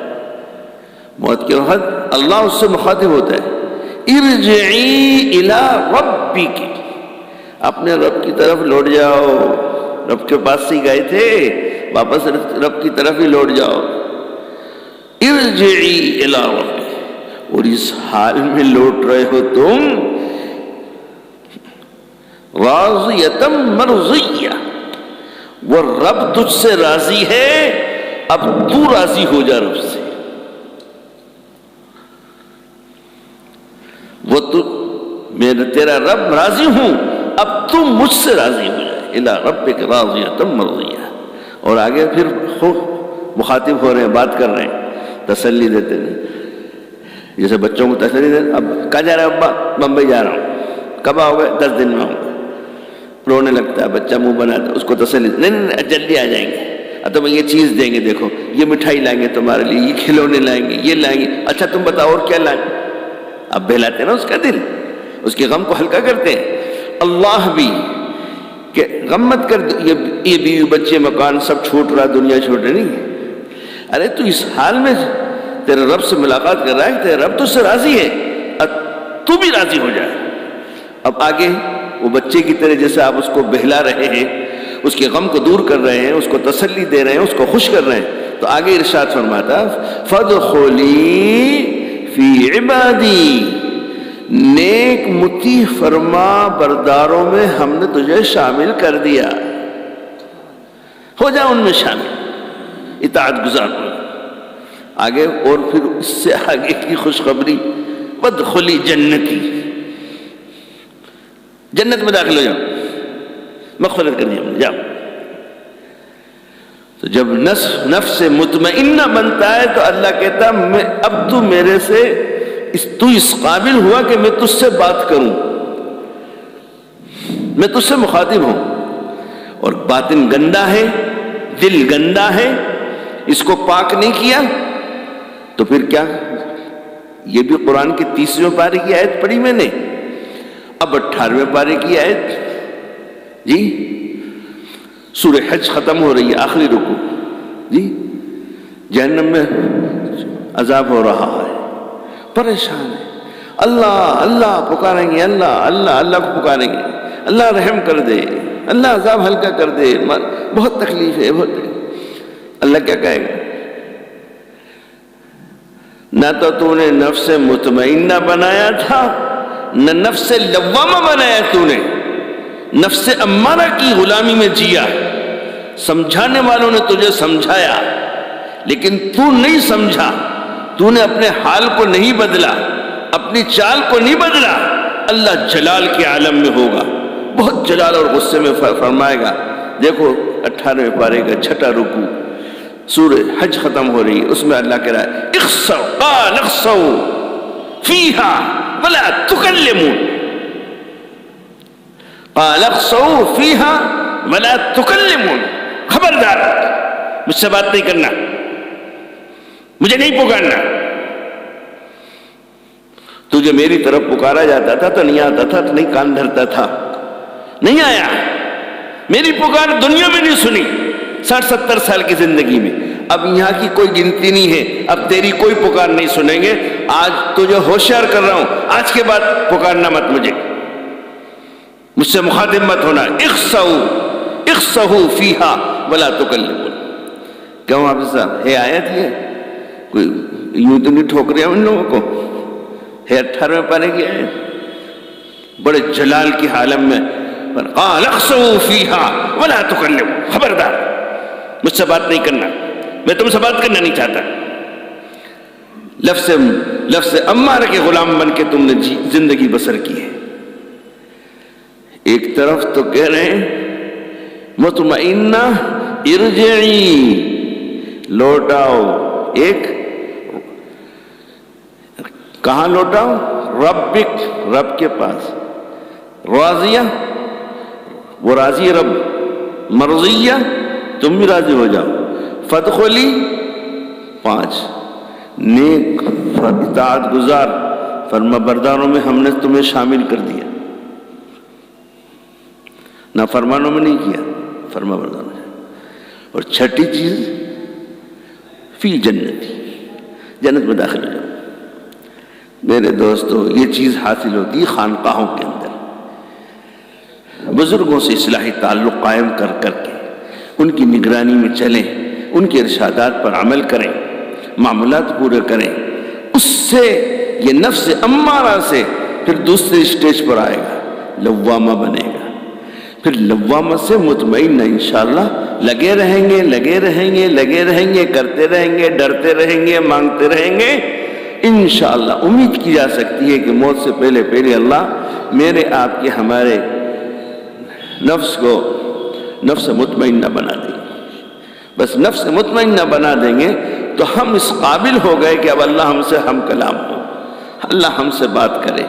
موت کے وقت اللہ اس سے مخاطب ہوتا ہے. ارجعی الی ربک، اپنے رب کی طرف لوٹ جاؤ. رب کے پاس سے ہی گئے تھے، واپس رب کی طرف ہی لوٹ جاؤ. ارجعی الی ربک، اور اس حال میں لوٹ رہے ہو تم راضیۃ مرضیہ، وہ رب تجھ سے راضی ہے، اب تو راضی ہو جا رب سے. وہ میں تیرا رب راضی ہوں، اب تو مجھ سے راضی ہو جائے. الی ربک راضیۃ مرضیہ. اور آگے پھر مخاطب ہو رہے ہیں، بات کر رہے ہیں، تسلی دیتے ہیں. جیسے بچوں کو تسلی دیتے، اب کہاں جا رہے ہیں ابا؟ بمبئی جا رہا ہوں. کب آؤ گے؟ 10 دن میں آؤں گا. رونے لگتا ہے بچہ، منہ بناتا ہے، اس کو تسلی، نہیں جلدی آ جائیں گے، اب تمہیں یہ چیز دیں گے، دیکھو یہ مٹھائی لائیں گے تمہارے لیے، یہ کھلونے لائیں گے، یہ لائیں گے. اچھا تم بتاؤ اور کیا لائیں؟ اب بہلاتے ہیں نا اس کا دل، اس کے غم کو ہلکا کرتے ہیں. اللہ بھی کہ غم مت کر، یہ بیوی بچے مکان سب چھوٹ رہا، دنیا چھوٹ رہی نہیں. ارے تو اس حال میں تیرے رب سے ملاقات کر رہا ہے، تیرے رب تو اس سے راضی ہے، تو بھی راضی ہو جائے۔ اب آگے وہ بچے کی طرح جیسے آپ اس کو بہلا رہے ہیں، اس کے غم کو دور کر رہے ہیں، اس کو تسلی دے رہے ہیں، اس کو خوش کر رہے ہیں، تو آگے ارشاد فرماتا فَادْخُلِي فِي عِبَادِي، نیک مطیع فرما برداروں میں ہم نے تجھے شامل کر دیا، ہو جا ان میں شامل، اطاعت گزار ہو۔ آگے اور پھر اس سے آگے کی خوشخبری وَادْخُلِي جنتی، جنت میں داخل ہو جاؤ، مغفرت کر دی ہم نے، جاؤ۔ تو جب نفس مطمئنہ بنتا ہے تو اللہ کہتا اب تو میرے سے تو اس قابل ہوا کہ میں تجھ سے بات کروں، میں تجھ سے مخاطب ہوں، اور باطن گندا ہے، دل گندا ہے، اس کو پاک نہیں کیا تو پھر کیا؟ یہ بھی قرآن کی 30ویں پارے کی آیت پڑھی میں نے، اب 18ویں پارے کی آیت جی، سورہ حج ختم ہو رہی ہے، آخری رکوع جی، جہنم میں عذاب ہو رہا ہے، پریشان ہے، اللہ اللہ پکاریں گے، اللہ اللہ اللہ کو پکاریں گے، اللہ رحم کر دے، اللہ عذاب ہلکا کر دے، بہت تکلیف ہے، بہت۔ اللہ کیا کہے گا؟ نہ تو نے نفس مطمئنہ بنایا تھا، نہ نفس لوامہ بنایا، تو نے نفس امارہ کی غلامی میں جیا، سمجھانے والوں نے تجھے سمجھایا لیکن تو نہیں سمجھا، تو نے اپنے حال کو نہیں بدلا، اپنی چال کو نہیں بدلا۔ اللہ جلال کے عالم میں ہوگا، بہت جلال اور غصے میں فرمائے گا۔ دیکھو 18ویں پارے کا 6واں رکوع، سورہ حج ختم ہو رہی ہے، اس میں اللہ کہہ رہا ہے اخسؤ قال اخسؤ فیہا ولا تکلمون، قال اخسؤ فیہا ولا تکلمون، خبردار مجھ سے بات نہیں کرنا، مجھے نہیں پکارنا۔ تجھے میری طرف پکارا جاتا تھا تو نہیں آتا تھا، تو نہیں کان دھرتا تھا، نہیں آیا، میری پکار دنیا میں نہیں سنی 60-70 سال کی زندگی میں، اب یہاں کی کوئی گنتی نہیں ہے، اب تیری کوئی پکار نہیں سنیں گے، آج تجھے ہوشیار کر رہا ہوں، آج کے بعد پکارنا مت، مجھ سے مخاطب مت ہونا، اخسؤ فیہا ولا تکلمون۔ کیوں حافظ صاحب ہے آیت یہ کوئی یوں تو نہیں ٹھوک رہے ان لوگوں کو؟ ہے 18ویں پارے کی آیت، بڑے جلال کی عالم میں، قال اخسؤ فیہا ولا تکلمون، خبردار مجھ سے بات نہیں کرنا، میں تم سے بات کرنا نہیں چاہتا۔ لفظ امارہ کے غلام بن کے تم نے زندگی بسر کی ہے۔ ایک طرف تو کہہ رہے ہیں مطمئنہ ارجعی، لوٹاؤ، ایک کہاں لوٹاؤ؟ ربک، رب کے پاس، راضیہ وہ راضی رب، مرضیہ تم بھی راضی ہو جاؤ، فادخلی 5 نیک اطاعت گزار فرما برداروں میں ہم نے تمہیں شامل کر دیا، نہ فرمانوں میں نہیں کیا، فرما برداروں میں۔ اور 6ٹھی چیز فی جنتی، جنت میں داخل ہو جاؤ۔ میرے دوستو یہ چیز حاصل ہوتی ہے خانقاہوں کے اندر، بزرگوں سے اصلاحی تعلق قائم کر کر کے ان کی نگرانی میں چلیں، ان کے ارشادات پر عمل کریں، معاملات پورے کریں، اس سے یہ نفس امارہ سے پھر دوسرے سٹیج پر آئے گا، لوامہ بنے گا، پھر لوامہ سے مطمئنہ انشاءاللہ لگے رہیں گے، لگے رہیں گے، لگے رہیں گے، کرتے رہیں گے، ڈرتے رہیں گے، مانگتے رہیں گے، انشاءاللہ امید کی جا سکتی ہے کہ موت سے پہلے پہلے اللہ میرے آپ کے ہمارے نفس کو نفس مطمئنہ بنا دیں گے۔ بس نفس مطمئنہ بنا دیں گے تو ہم اس قابل ہو گئے کہ اب اللہ ہم سے ہم کلام ہو، اللہ ہم سے بات کرے،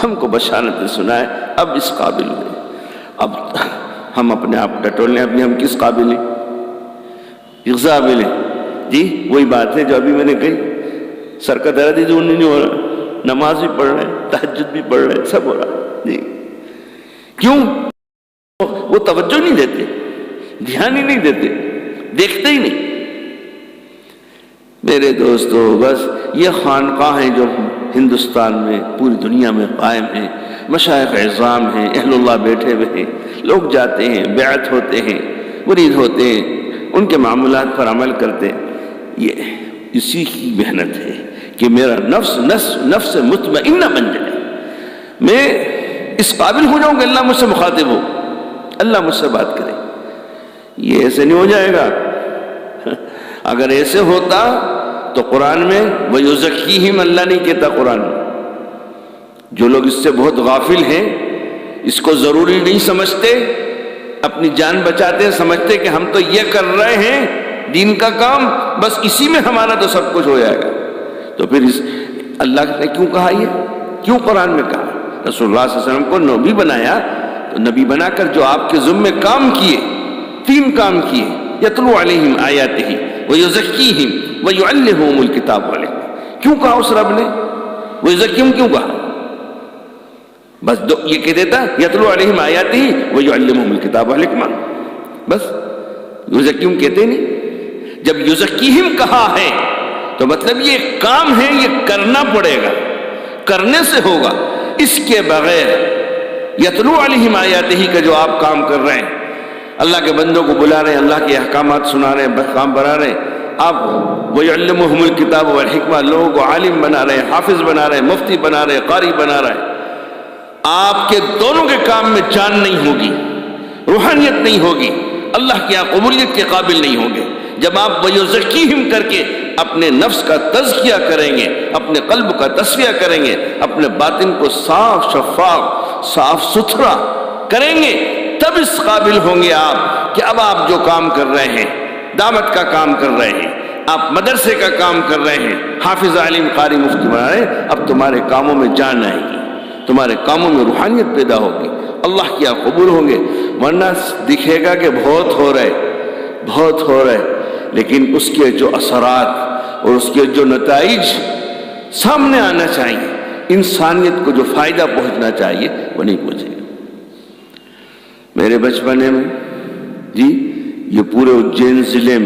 ہم کو بشارتیں سنائے، اب اس قابل ہوئے۔ اب ہم اپنے آپ ٹٹول لیں، ابھی ہم کس قابل ہیں؟ اغزابل ہیں جی، وہی بات ہے جو ابھی میں نے کہی، سر کا درد ہی جو نہیں ہو رہا، نماز بھی پڑھ رہے ہیں، تہجد بھی پڑھ رہے ہیں، سب ہو رہا جی، کیوں؟ وہ توجہ نہیں دیتے، دھیان ہی نہیں دیتے، دیکھتے ہی نہیں۔ میرے دوستو بس یہ خانقاہیں جو ہندوستان میں پوری دنیا میں قائم ہیں، مشائخ اعظام ہیں، اہل اللہ بیٹھے ہوئے ہیں، لوگ جاتے ہیں، بیعت ہوتے ہیں، مرید ہوتے ہیں، ان کے معمولات پر عمل کرتے ہیں، یہ اسی کی محنت ہے کہ میرا نفس مطمئنہ بن جائے، میں اس قابل ہو جاؤں کہ اللہ مجھ سے مخاطب ہو، اللہ مجھ سے بات کرے۔ یہ ایسے نہیں ہو جائے گا۔ اگر ایسے ہوتا تو قرآن میں وَيُزَكِّيهِمْ اللہ نہیں کہتا قرآن میں۔ جو لوگ اس سے بہت غافل ہیں، اس کو ضروری نہیں سمجھتے، اپنی جان بچاتے ہیں، سمجھتے کہ ہم تو یہ کر رہے ہیں دین کا کام، بس اسی میں ہمارا تو سب کچھ ہو جائے گا، تو پھر اللہ نے کیوں کہا؟ یہ کیوں قرآن میں کہا؟ رسول اللہ صلی اللہ علیہ وسلم کو نبی بنایا، تو نبی بنا کر جو آپ کے ذمے کام کیے، 3 کام کیے، یتلو علیہم آیاتہ ویزکیہم ویعلمہم الکتاب والحکمہ۔ کیوں کہا اس رب نے؟ ویزکیہم کیوں کہا؟ بس یہ کہہ دیتا یتلو علیہم آیاتہ ویعلمہم الکتاب والحکمہ، بس یزکیہم کہتے نہیں۔ جب یزکیہم کہا ہے تو مطلب یہ کام ہے، یہ کرنا پڑے گا، کرنے سے ہوگا، اس کے بغیر یتلو علیہم آیاتہ کا جو آپ کام کر رہے ہیں، اللہ کے بندوں کو بلا رہے ہیں، اللہ کے احکامات سنا رہے ہیں، کام بنا رہے ہیں، آپ وَيُعَلِّمُهُمُ الْكِتَابَ وَالْحِکْمَہ، لوگوں کو عالم بنا رہے ہیں، حافظ بنا رہے ہیں، مفتی بنا رہے ہیں، قاری بنا رہے ہیں، آپ کے دونوں کے کام میں جان نہیں ہوگی، روحانیت نہیں ہوگی، اللہ کی یہاں قبولیت کے قابل نہیں ہوں گے۔ جب آپ وَيُزَكِّيهِمْ کر کے اپنے نفس کا تزکیہ کریں گے، اپنے قلب کا تصفیہ کریں گے، اپنے باطن کو صاف شفاف صاف ستھرا کریں گے، تب اس قابل ہوں گے آپ کہ اب آپ جو کام کر رہے ہیں، دعوت کا کام کر رہے ہیں، آپ مدرسے کا کام کر رہے ہیں، حافظ عالم قاری مفتی بنا رہے ہیں، اب تمہارے کاموں میں جان آئے گی، تمہارے کاموں میں روحانیت پیدا ہوگی، اللہ کیا قبول ہوں گے۔ ورنہ دکھے گا کہ بہت ہو رہے، لیکن اس کے جو اثرات اور اس کے جو نتائج سامنے آنا چاہیے، انسانیت کو جو فائدہ پہنچنا چاہیے وہ نہیں پہنچے گا۔ میرے بچپنے میں جی یہ پورے اجین ضلع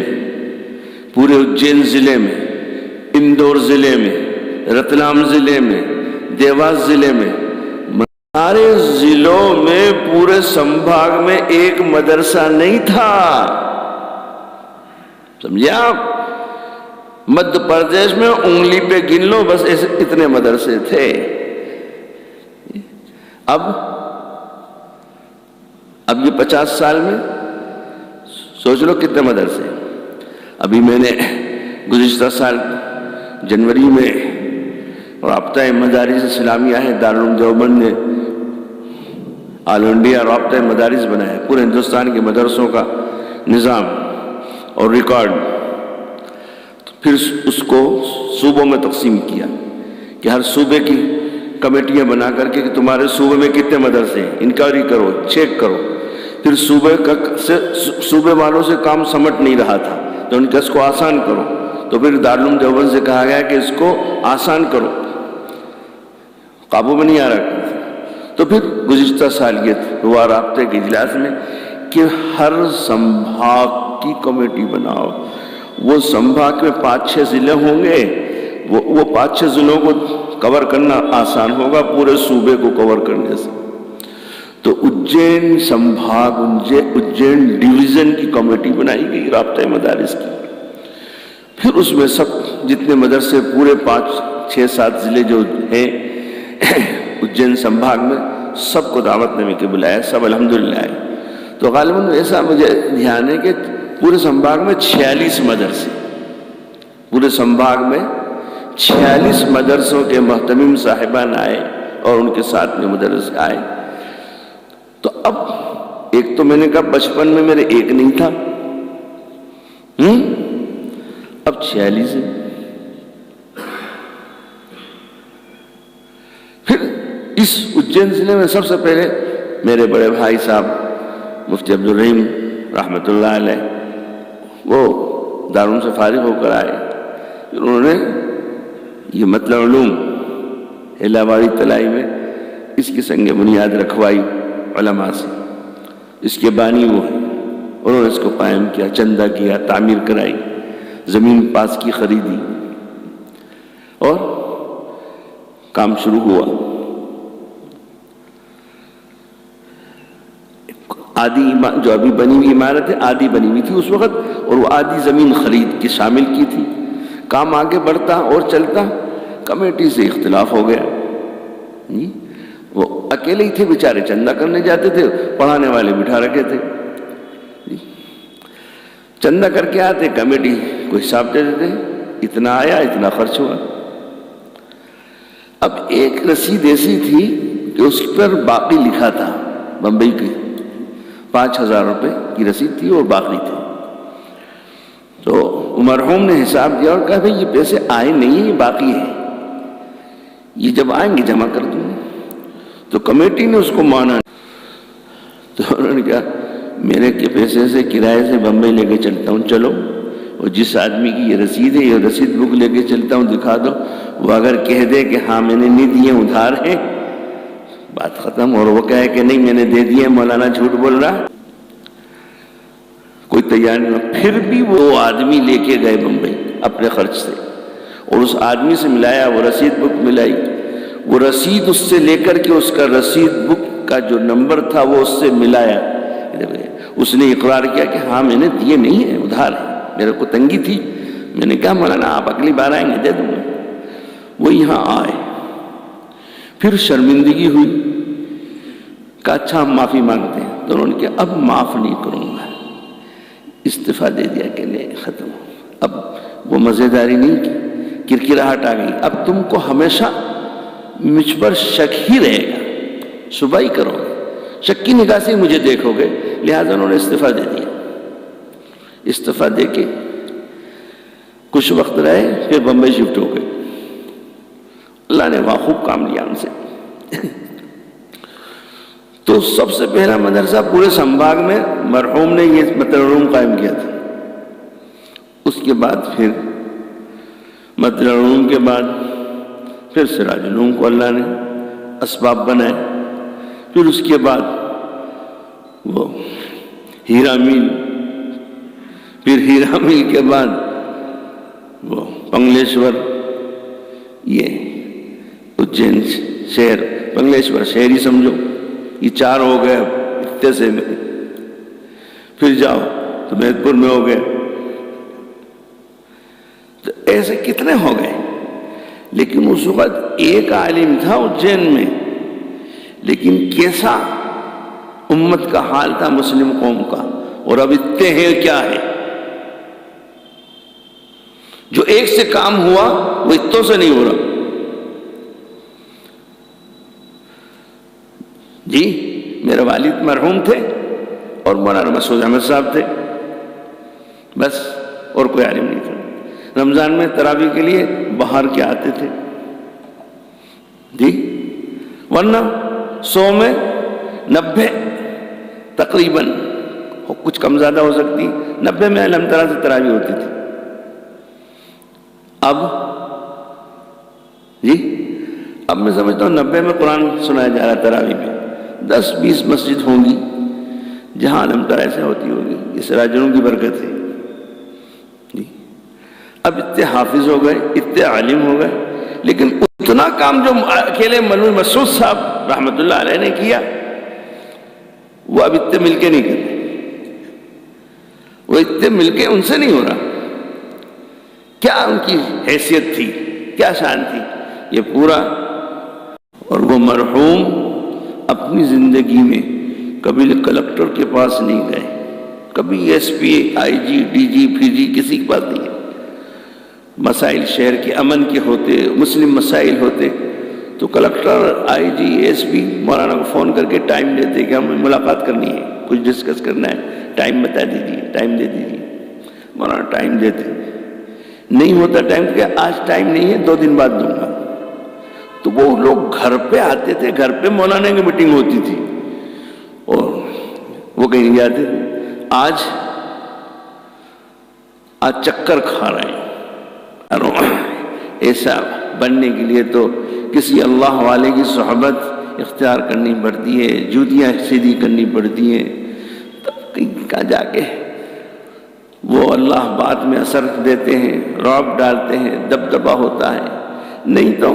میں، اندور ضلع میں، رتلام ضلع میں، دیواس ضلع میں، سارے ضلعوں میں پورے سمبھاگ میں ایک مدرسہ نہیں تھا، سمجھے آپ؟ مدھیہ پردیش میں انگلی پہ گن لو، بس اتنے مدرسے تھے۔ اب یہ 50 سال میں سوچ لو کتنے مدرسے۔ ابھی میں نے گزشتہ سال جنوری میں رابطہ مدارس اسلامیہ ہے، دارالعلوم دیوبند نے آل انڈیا رابطہ مدارس بنایا، پورے ہندوستان کے مدرسوں کا نظام اور ریکارڈ، پھر اس کو صوبوں میں تقسیم کیا کہ ہر صوبے کی کمیٹیاں بنا کر کے کہ تمہارے صوبے میں کتنے مدرسے ہیں، انکوائری کرو، چیک کرو۔ پھر صوبے والوں سے کام سمٹ نہیں رہا تھا تو ان کا اس کو آسان کرو، تو پھر دارالعلوم دیوبند سے کہا گیا کہ اس کو آسان کرو، قابو میں نہیں آ رہا۔ تو پھر گزشتہ سال یہ ہوا رابطے کے اجلاس میں کہ ہر سمبھاگ کی کمیٹی بناؤ، وہ سمبھاگ میں 5-6 ضلع ہوں گے، وہ 5-6 ضلعوں کو کور کرنا آسان ہوگا پورے صوبے کو کور کرنے سے۔ تو اجین سمبھاگ، اجین ڈویژن کی کمیٹی بنائی گئی رابطہ مدارس کی، پھر اس میں سب جتنے مدرسے پورے 5-6-7 ضلع جو ہیں اجین سمبھاگ میں، سب کو دعوت نامے کے بلایا، سب الحمدللہ آئے۔ تو غالباً ایسا مجھے دھیان ہے کہ پورے سمبھاگ میں 46 مدرسے، پورے سمبھاگ میں 46 مدرسوں کے محتمم صاحبان آئے اور ان کے ساتھ میں مدرسے آئے۔ تو اب ایک تو میں نے کہا بچپن میں میرے ایک نہیں تھا، اب 46 ہے۔ پھر اس اجین ضلع میں سب سے پہلے میرے بڑے بھائی صاحب مفتی عبدالرحیم رحمۃ اللہ علیہ، وہ دارالعلوم سے فارغ ہو کر آئے، پھر انہوں نے یہ مطلب علوم الہواری تلائی میں اس کی سنگ بنیاد رکھوائی علماء سے، اس کے بانی وہ ہیں، انہوں نے اس کو قائم کیا، چندہ کیا، تعمیر کرائی، زمین پاس کی خریدی اور کام شروع ہوا. آدھی جو ابھی بنی ہوئی عمارت ہے آدھی بنی ہوئی تھی اس وقت، اور وہ آدھی زمین خرید کے شامل کی تھی. کام آگے بڑھتا اور چلتا، کمیٹی سے اختلاف ہو گیا. وہ اکیلے ہی تھے بیچارے، چندہ کرنے جاتے تھے، پڑھانے والے بٹھا رکھے تھے. چندہ کر کے آتے، کمیٹی کو حساب دے دیتے، اتنا آیا اتنا خرچ ہوا. اب ایک رسید ایسی تھی کہ اس پر باقی لکھا تھا، بمبئی کی 5,000 روپے کی رسید تھی اور باقی تھے. تو مرحوم نے حساب دیا اور کہا بھئی یہ پیسے آئے نہیں ہیں، یہ باقی ہے، یہ جب آئیں گے جمع کر دوں. تو کمیٹی نے اس کو مانا. تو انہوں نے کہا میرے کے پیسے سے کرائے سے بمبئی لے کے چلتا ہوں، چلو، اور جس آدمی کی یہ رسید ہے یہ رسید بک لے کے چلتا ہوں، دکھا دو. وہ اگر کہہ دے کہ ہاں میں نے نہیں دیے ادھار ہیں، بات ختم. اور وہ کہے کہ نہیں میں نے دے دیے، مولانا جھوٹ بول رہا، کوئی تیار نہیں. پھر بھی وہ آدمی لے کے گئے بمبئی اپنے خرچ سے، اور اس آدمی سے ملایا، وہ رسید بک ملائی. وہ رسید اس سے لے کر کے اس کا رسید بک کا جو نمبر تھا وہ اس سے ملایا. اس نے اقرار کیا کہ ہاں میں نے دیے نہیں ہیں، ادھار ہے، میرے کو تنگی تھی. میں نے کہا مولانا آپ اگلی بار آئیں گے دے دوں گا. وہ یہاں آئے، پھر شرمندگی ہوئی، کہا اچھا ہم معافی مانگتے ہیں. تو انہوں نے کہا اب معاف نہیں کروں گا، استعفیٰ دے دیا کہ نہیں ختم. اب وہ مزیداری نہیں کی، کرکراہٹ آ گئی. اب تم کو ہمیشہ مجھ پر شک ہی رہے گا، صبح ہی کرو گے، شک کی نگاہ سے مجھے دیکھو گے. لہٰذا انہوں نے استعفیٰ دے دیا. استعفیٰ دے کے کچھ وقت رہے، پھر بمبئی شفٹ ہو گئے. اللہ نے وہاں خوب کام لیا ان سے. تو سب سے پہلا مدرسہ پورے سنبھاگ میں مرحوم نے یہ مدرسہ قائم کیا تھا. اس کے بعد پھر مدرسہ کے بعد پھر سراج العلوم کو اللہ نے اسباب بنائے. پھر اس کے بعد وہ ہیرا میل، پھر ہیرا میل کے بعد وہ پنگلیشور، یہ اجین شہر، پنگلیشور شہر ہی سمجھو، یہ 4 ہو گئے اتنے سے میں. پھر جاؤ تو مہت پور میں ہو گئے. تو ایسے کتنے ہو گئے. لیکن اس وقت ایک عالم تھا اجین میں، لیکن کیسا امت کا حال تھا مسلم قوم کا. اور اب اتنے ہیں کیا ہے، جو ایک سے کام ہوا وہ اتوں سے نہیں ہو رہا. جی میرے والد مرحوم تھے اور مولانا مسعود احمد صاحب تھے، بس اور کوئی عالم نہیں تھا. رمضان میں تراویح کے لیے باہر کے آتے تھے جی، ورنہ 100 میں 90 تقریباً، کچھ کم زیادہ ہو سکتی، 90 میں الحمدللہ سے تراویح ہوتی تھی. اب جی اب میں سمجھتا ہوں 90 میں قرآن سنایا جا رہا ہے تراویح میں. 10-20 مسجد ہوں گی جہاں الحمدللہ ایسے ہوتی ہوگی. یہ سراج العلوم کی برکت ہے جی. اب اتنے حافظ ہو گئے، اتنے عالم ہو گئے، لیکن اتنا کام جو اکیلے مولوی مسعود صاحب رحمۃ اللہ علیہ نے کیا وہ اب اتنے مل کے نہیں کرتے. وہ اتنے مل کے ان سے نہیں ہو رہا. کیا ان کی حیثیت تھی، کیا شان تھی، یہ پورا. اور وہ مرحوم اپنی زندگی میں کبھی کلکٹر کے پاس نہیں گئے، کبھی ایس پی، آئی جی، ڈی جی، پی جی کسی کے پاس نہیں گئے. مسائل شہر کے امن کے ہوتے، مسلم مسائل ہوتے تو کلکٹر، آئی جی، ایس پی مولانا کو فون کر کے ٹائم دیتے کہ ہمیں ملاقات کرنی ہے، کچھ ڈسکس کرنا ہے، ٹائم بتا دیجیے، ٹائم دے دیجیے. مولانا ٹائم دیتے. نہیں ہوتا ٹائم کہ آج ٹائم نہیں ہے 2 دن بعد دوں گا. تو وہ لوگ گھر پہ آتے تھے، گھر پہ مولانا کی میٹنگ ہوتی تھی اور وہ کہیں نہیں جاتے تھے. آج چکر کھا رہے ہیں. ایسا بننے کے لیے تو کسی اللہ والے کی صحبت اختیار کرنی پڑتی ہے، جوتیاں سیدھی کرنی پڑتی ہیں، تب کہیں جا کے وہ اللہ بات میں اثر دیتے ہیں، رعب ڈالتے ہیں، دبدبا ہوتا ہے، نہیں تو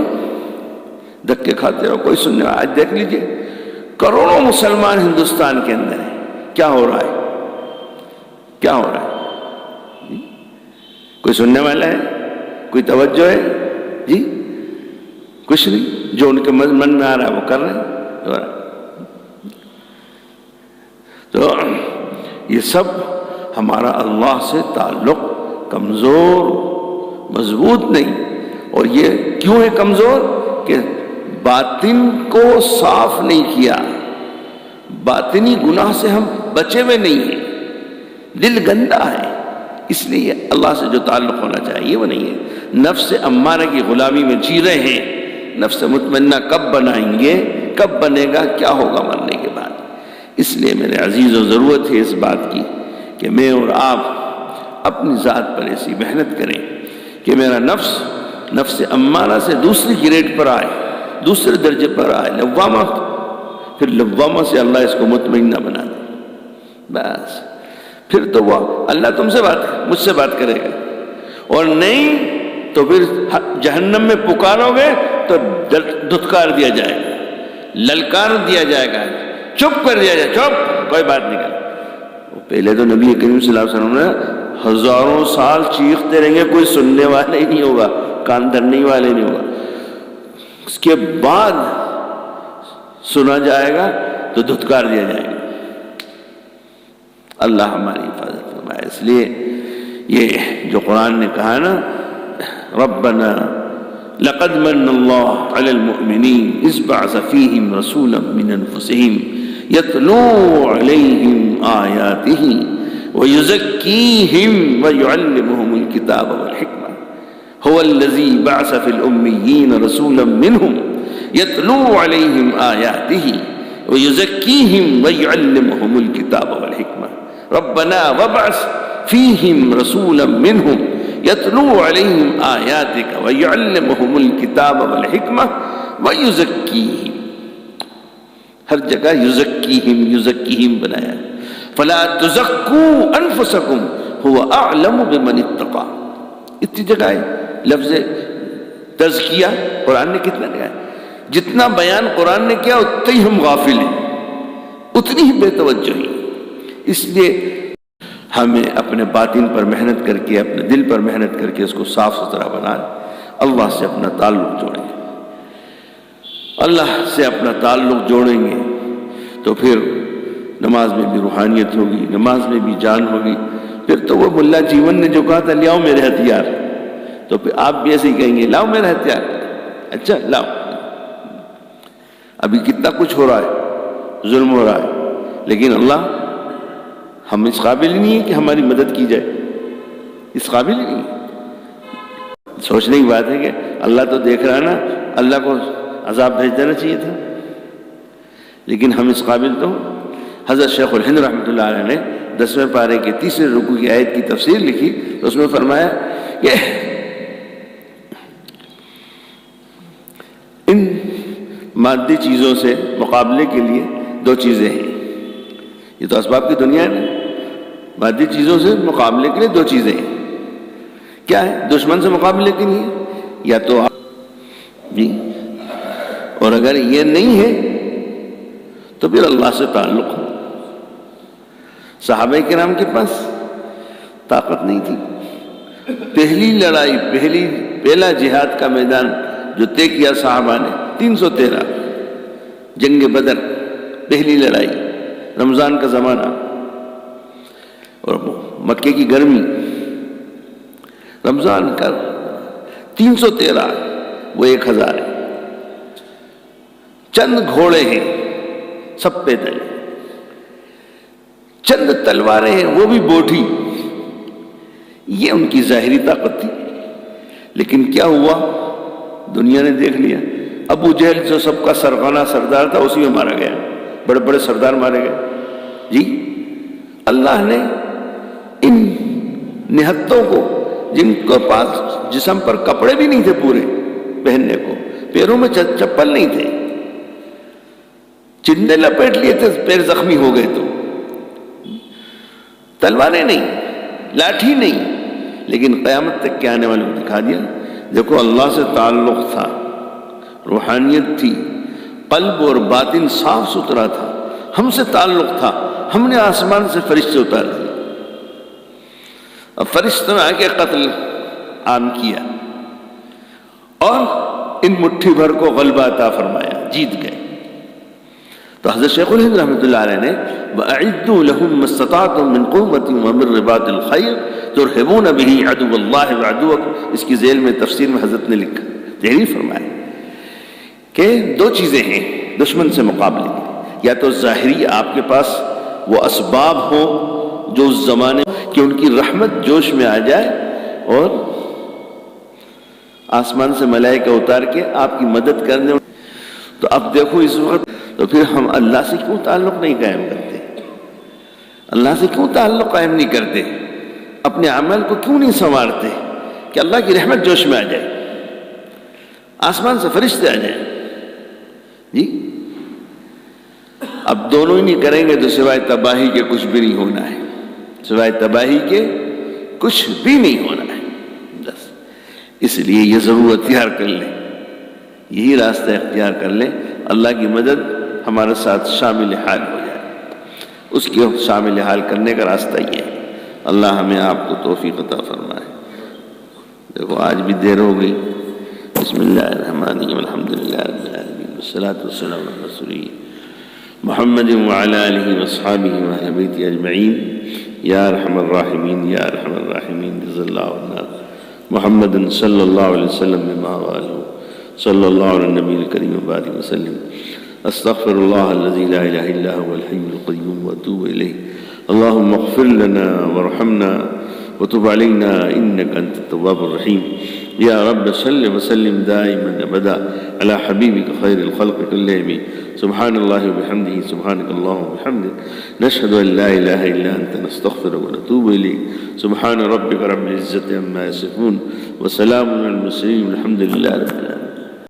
دھکے کھاتے رہو، کوئی سننے والا۔ آج دیکھ لیجئے کروڑوں مسلمان ہندوستان کے اندر ہیں، کیا ہو رہا ہے؟ کیا ہو رہا ہے؟ کوئی سننے والا ہے؟ کوئی توجہ ہے؟ جی کچھ نہیں، جو ان کے من میں آ رہا ہے وہ کر رہے ہیں۔ تو یہ سب ہمارا اللہ سے تعلق کمزور، مضبوط نہیں۔ اور یہ کیوں ہے کمزور؟ کہ باطن کو صاف نہیں کیا، باطنی گناہ سے ہم بچے ہوئے نہیں ہیں، دل گندا ہے، اس لیے اللہ سے جو تعلق ہونا چاہیے وہ نہیں ہے۔ نفس امارہ کی غلامی میں جی رہے ہیں، نفس مطمئنہ کب بنائیں گے؟ کب بنے گا؟ کیا ہوگا مرنے کے بعد؟ اس لیے میرے عزیزوں ضرورت ہے اس بات کی کہ میں اور آپ اپنی ذات پر ایسی محنت کریں کہ میرا نفس امارہ سے دوسری گریڈ پر آئے، دوسرے درجے پر آئے، لوامہ، پھر لوامہ سے اللہ اس کو مطمئنہ بنا دے۔ بس پھر تو وہ اللہ تم سے مجھ سے بات کرے گا، اور نہیں تو پھر جہنم میں پکارو گے تو دھتکار دیا جائے گا، للکار دیا جائے گا، چپ کر دیا جائے، چپ، کوئی بات نہیں کرے۔ پہلے تو نبی کریم صلی اللہ علیہ وسلم نے ہزاروں سال چیختے رہیں گے، کوئی سننے والے ہی نہیں ہوگا، کان دھرنے والے نہیں ہوگا، اس کے بعد سنا جائے گا تو دھتکار دیا جائے گا۔ اللہ ہماری حفاظت فرمائے۔ اس لیے یہ جو قرآن نے کہا نا، ربنا لقد من اللہ علی المؤمنین اذ بعث فیہم رسولا من انفسہم یتلو علیہم آیاتہ ویزکیہم ویعلمہم الکتاب والحکمہ هو الذی بعث فی الامیین رسولا منہم یتلو علیہم آیاتہ ویزکیہم ویعلمہم الکتاب والحکمہ ربنا وابعث فیہم رسولا منہم یتلو علیہم آیاتک ویعلمہم الکتاب والحکمہ ویزکیہم، ہر جگہ یزکیہم بنایا۔ فلا تزکوا انفسکم هو اعلم بمن اتقى، اتنی جگہ ہے لفظ تزکیہ قرآن نے کتنا لیا ہے؟ جتنا بیان قرآن نے کیا اتنا ہی ہم غافل ہیں، اتنی ہی بے توجہی۔ اس لیے ہمیں اپنے باطن پر محنت کر کے، اپنے دل پر محنت کر کے اس کو صاف ستھرا بنا اللہ سے اپنا تعلق جوڑیں گے۔ اللہ سے اپنا تعلق جوڑیں گے تو پھر نماز میں بھی روحانیت ہوگی، نماز میں بھی جان ہوگی۔ پھر تو وہ ملا جیون نے جو کہا تھا لیاؤ میرے ہتھیار، تو پھر آپ بھی ایسے ہی کہیں گے لاؤ میرے ہتھیار، اچھا لاؤ۔ ابھی کتنا کچھ ہو رہا ہے، ظلم ہو رہا ہے، لیکن اللہ ہم اس قابل ہی نہیں ہے کہ ہماری مدد کی جائے، اس قابل ہی نہیں ہے۔ سوچنے کی بات ہے کہ اللہ تو دیکھ رہا ہے نا، اللہ کو عذاب بھیج دینا چاہیے تھا، لیکن ہم اس قابل تو۔ حضرت شیخ الہند رحمۃ اللہ علیہ نے 10ویں پارے کے 3رے رکوع کی آیت کی تفسیر لکھی تو اس میں فرمایا کہ ان مادی چیزوں سے مقابلے کے لیے 2 چیزیں ہیں، یہ تو اسباب کی دنیا ہے، مادی چیزوں سے مقابلے کے لیے 2 چیزیں ہیں۔ کیا ہے؟ دشمن سے مقابلے کے لیے یا تو جی، اور اگر یہ نہیں ہے تو پھر اللہ سے تعلق ہو۔ صحابہ کرام کے پاس طاقت نہیں تھی، پہلی لڑائی، پہلا جہاد کا میدان جو طے کیا صحابہ نے 313 جنگ بدر، پہلی لڑائی، رمضان کا زمانہ اور مکے کی گرمی، رمضان کا 313 وہ 1000 ہے، چند گھوڑے ہیں سب پیدل، چند تلواریں ہیں وہ بھی بوٹھی، یہ ان کی ظاہری طاقت تھی۔ لیکن کیا ہوا؟ دنیا نے دیکھ لیا، ابو جہل جو سب کا سرغنہ سردار تھا اسی میں مارا گیا، بڑے بڑے سردار مارے گئے۔ جی اللہ نے ان نہتوں کو، جن کے پاس جسم پر کپڑے بھی نہیں تھے پورے پہننے کو، پیروں میں چپل نہیں تھے، چندے لپیٹ لیے تھے، پیر زخمی ہو گئے تو تلواریں نہیں، لاٹھی نہیں، لیکن قیامت تک کے آنے والوں کو دکھا دیا دیکھو اللہ سے تعلق تھا، روحانیت تھی، قلب اور باطن صاف ستھرا تھا، ہم سے تعلق تھا، ہم نے آسمان سے فرشتے اتار دیے، اب فرشتوں نے آ کے قتل عام کیا اور ان مٹھی بھر کو غلبہ عطا فرمایا، جیت گئے۔ تو حضرت شیخ الہند رحمۃ اللہ علیہ نے وَأَعِدُّوا لَهُم مَّا اسْتَطَعْتُم مِّن قُوَّةٍ وَمِن رِّبَاطِ الْخَيْلِ تُرْهِبُونَ بِهِ عَدُوَّ اللَّهِ وَعَدُوَّكُمْ، اس کی ذیل میں تفسیر میں حضرت نے لکھا، تحریر فرمایا کہ دو چیزیں ہیں دشمن سے مقابلے میں، یا تو ظاہری آپ کے پاس وہ اسباب ہوں جو اس زمانے کہ ان کی رحمت جوش میں آ جائے اور آسمان سے ملائکہ اتار کے آپ کی مدد کرنے، تو اب دیکھو اس وقت تو پھر ہم اللہ سے کیوں تعلق نہیں قائم کرتے؟ اللہ سے کیوں تعلق قائم نہیں کرتے؟ اپنے عمل کو کیوں نہیں سنوارتے کہ اللہ کی رحمت جوش میں آ جائے، آسمان سے فرشتے آ جائیں؟ جی اب دونوں ہی نہیں کریں گے تو سوائے تباہی کے کچھ بھی نہیں ہونا ہے، سوائے تباہی کے کچھ بھی نہیں ہونا ہے۔ بس اس لیے یہ ضرور اختیار کر لیں، یہی راستہ اختیار کر لیں، اللہ کی مدد ہمارے ساتھ شامل حال ہو جائے، اس کے شامل حال کرنے کا راستہ یہ ہے۔ اللہ ہمیں آپ کو توفیق عطا فرمائے۔ دیکھو آج بھی دیر ہو گئی۔ بسم اللہ الرحمن الرحیم، الحمدللہ رب العالمین، والصلاة والسلام علی رسولہ محمد وعلی آلہ واصحابہ واہل بیتہ اجمعین، یا ارحم الراحمین یا ارحم الراحمین، جزا اللہ عنا محمد صلی اللہ علیہ وسلم بما والہ صلی اللہ علیہ النبی الکریم وبارک وسلم۔ استغفر اللہ الذی لا الہ الا هو الحی القیوم واتوب الیہ۔ اللہم اغفر لنا وارحمنا وتب علینا انک انت التواب الرحیم۔ یا رب صل وسلم دائما ابدا علی حبیبک خیر الخلق کلہم۔ سبحان اللہ وبحمدہ، سبحانک اللہم وبحمدک، نشہد ان لا الہ الا انت نستغفرک ونتوب الیک۔ سبحان ربک رب العزۃ عما یصفون وسلام علی المرسلین، الحمد للہ رب العالمین۔